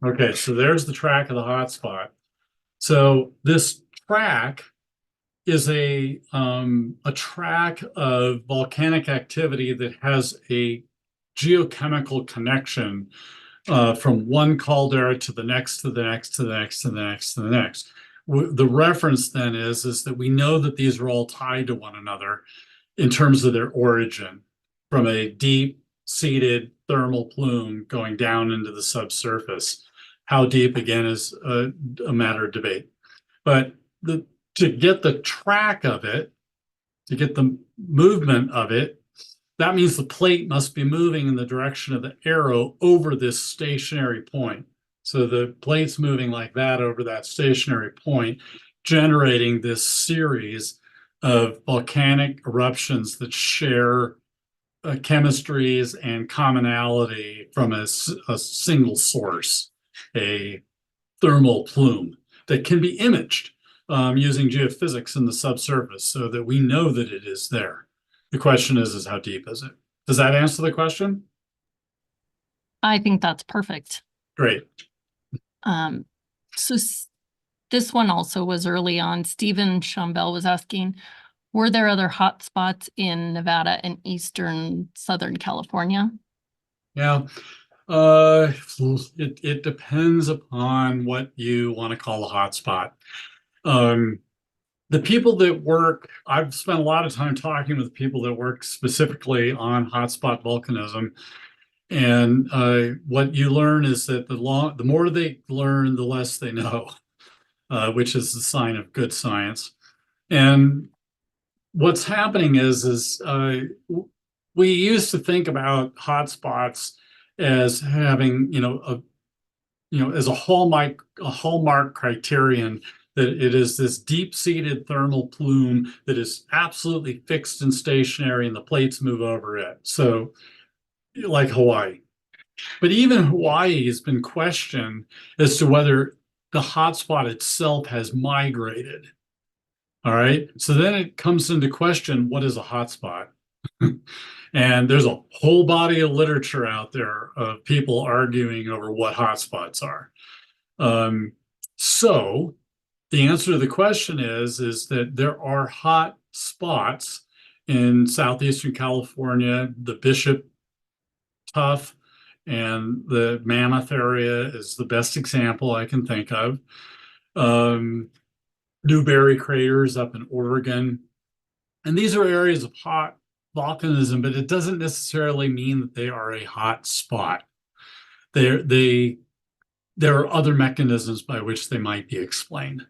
Okay, so there's the track of the hotspot. So this track is a track of volcanic activity that has a geochemical connection from one caldera to the next, to the next, to the next, to the next, to the next. The reference then is that we know that these are all tied to one another in terms of their origin from a deep seated thermal plume going down into the subsurface. How deep, again, is a matter of debate. But to get the track of it, to get the movement of it, that means the plate must be moving in the direction of the arrow over this stationary point. So the plate's moving like that over that stationary point, generating this series of volcanic eruptions that share chemistries and commonality from a single source, a thermal plume that can be imaged using geophysics in the subsurface so that we know that it is there. The question is how deep is it? Does that answer the question? I think that's perfect. Great. Um, so this one also was early on. Stephen Chambel was asking, were there other hot spots in Nevada and eastern Southern California? Yeah. It depends upon what you want to call a hotspot. The people that work, I've spent a lot of time talking with people that work specifically on hotspot volcanism. And what you learn is that the more they learn, the less they know, which is the sign of good science. And what's happening is we used to think about hotspots as having, as a hallmark criterion that it is this deep-seated thermal plume that is absolutely fixed and stationary, and the plates move over it. So, like Hawaii. But even Hawaii has been questioned as to whether the hotspot itself has migrated. All right. So then it comes into question, what is a hotspot? And there's a whole body of literature out there of people arguing over what hotspots are. So the answer to the question is that there are hot spots in southeastern California. The Bishop Tuff and the Mammoth area is the best example I can think of. Newberry craters up in Oregon. And these are areas of hot volcanism, but it doesn't necessarily mean that they are a hot spot. There are other mechanisms by which they might be explained.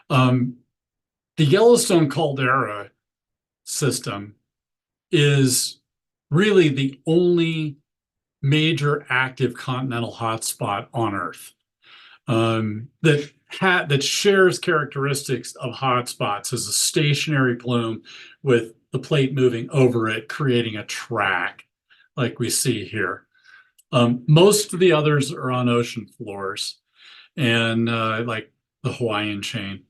The Yellowstone caldera system is really the only major active continental hotspot on Earth that shares characteristics of hotspots as a stationary plume with the plate moving over it, creating a track like we see here. Most of the others are on ocean floors and like the Hawaiian chain.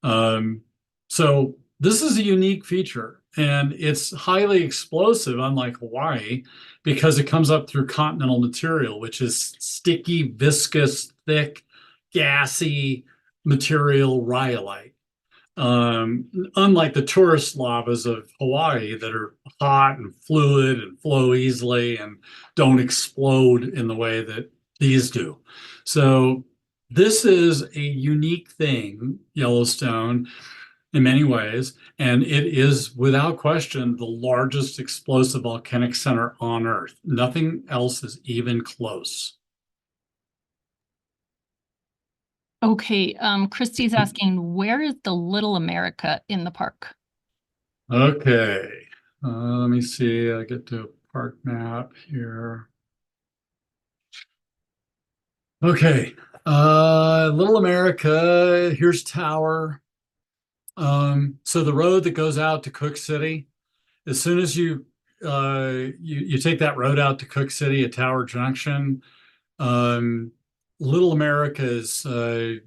So this is a unique feature. and it's highly explosive, unlike Hawaii, because it comes up through continental material, which is sticky, viscous, thick, gassy material rhyolite. Unlike the tourist lavas of Hawaii that are hot and fluid and flow easily and don't explode in the way that these do. So this is a unique thing, Yellowstone, in many ways, and it is without question the largest explosive volcanic center on Earth. Nothing else is even close. Okay, Christy's asking, where is the Little America in the park? Okay, let me see. I get to a park map here. Okay, Little America, here's Tower. So the road that goes out to Cook City, as soon as you take that road out to Cook City at Tower Junction, um, Little America is bef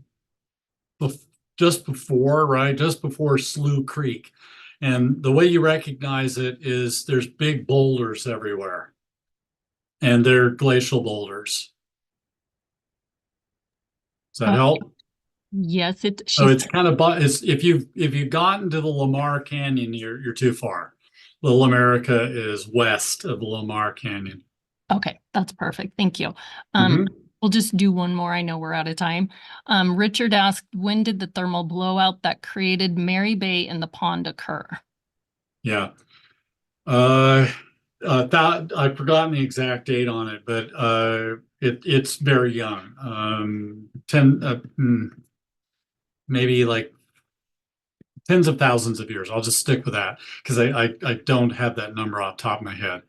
just before, right? Just before Slough Creek. And the way you recognize it is there's big boulders everywhere, and they're glacial boulders. Does that Uh, help? yes, So she's it's kind of, it's, if you've gotten to the Lamar Canyon, you're too far. Little America is west of the Lamar Canyon. okay, that's perfect. Thank you. Mhm. We'll just do one more. I know we're out of time. Richard asked, when did the thermal blowout that created Mary Bay in the pond occur? Yeah. Uh, that I've forgotten the exact date on it, but it's very young. 10, maybe like tens of thousands of years. I'll just stick with that because I don't have that number off the top of my head.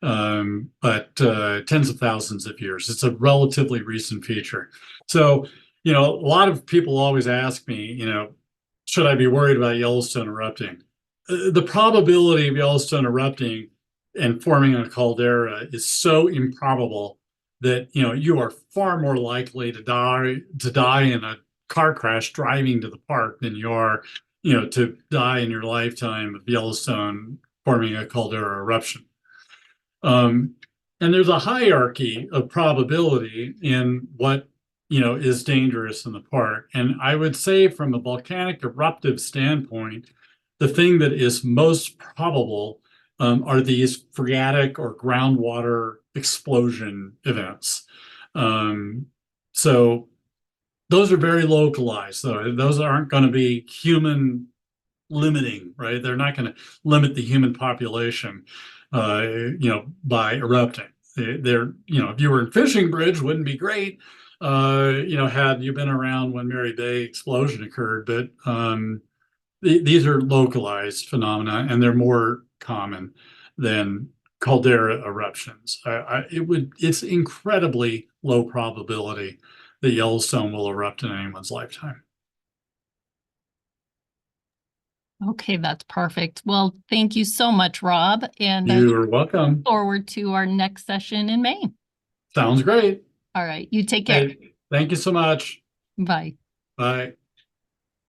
But tens of thousands of years. It's a relatively recent feature. So, a lot of people always ask me, should I be worried about Yellowstone erupting? The probability of Yellowstone erupting and forming a caldera is so improbable that you are far more likely to die in a car crash driving to the park than you are, to die in your lifetime of Yellowstone forming a caldera eruption. Um, and there's a hierarchy of probability in what is dangerous in the park. And I would say, from a volcanic eruptive standpoint, the thing that is most probable are these phreatic or groundwater explosion events. Um, so those are very localized. So those aren't going to be human limiting, right? They're not going to limit the human population, by erupting. They're, if you were in Fishing Bridge, wouldn't be great, had you been around when Mary Bay explosion occurred. But these are localized phenomena, and they're more common than caldera eruptions. It's incredibly low probability that Yellowstone will erupt in anyone's lifetime. Okay, that's perfect. Well, thank you so much, Rob, and I look You're welcome. forward to our next session in May. Sounds great. All right, you take care. Hey, thank you so much. Bye. Bye.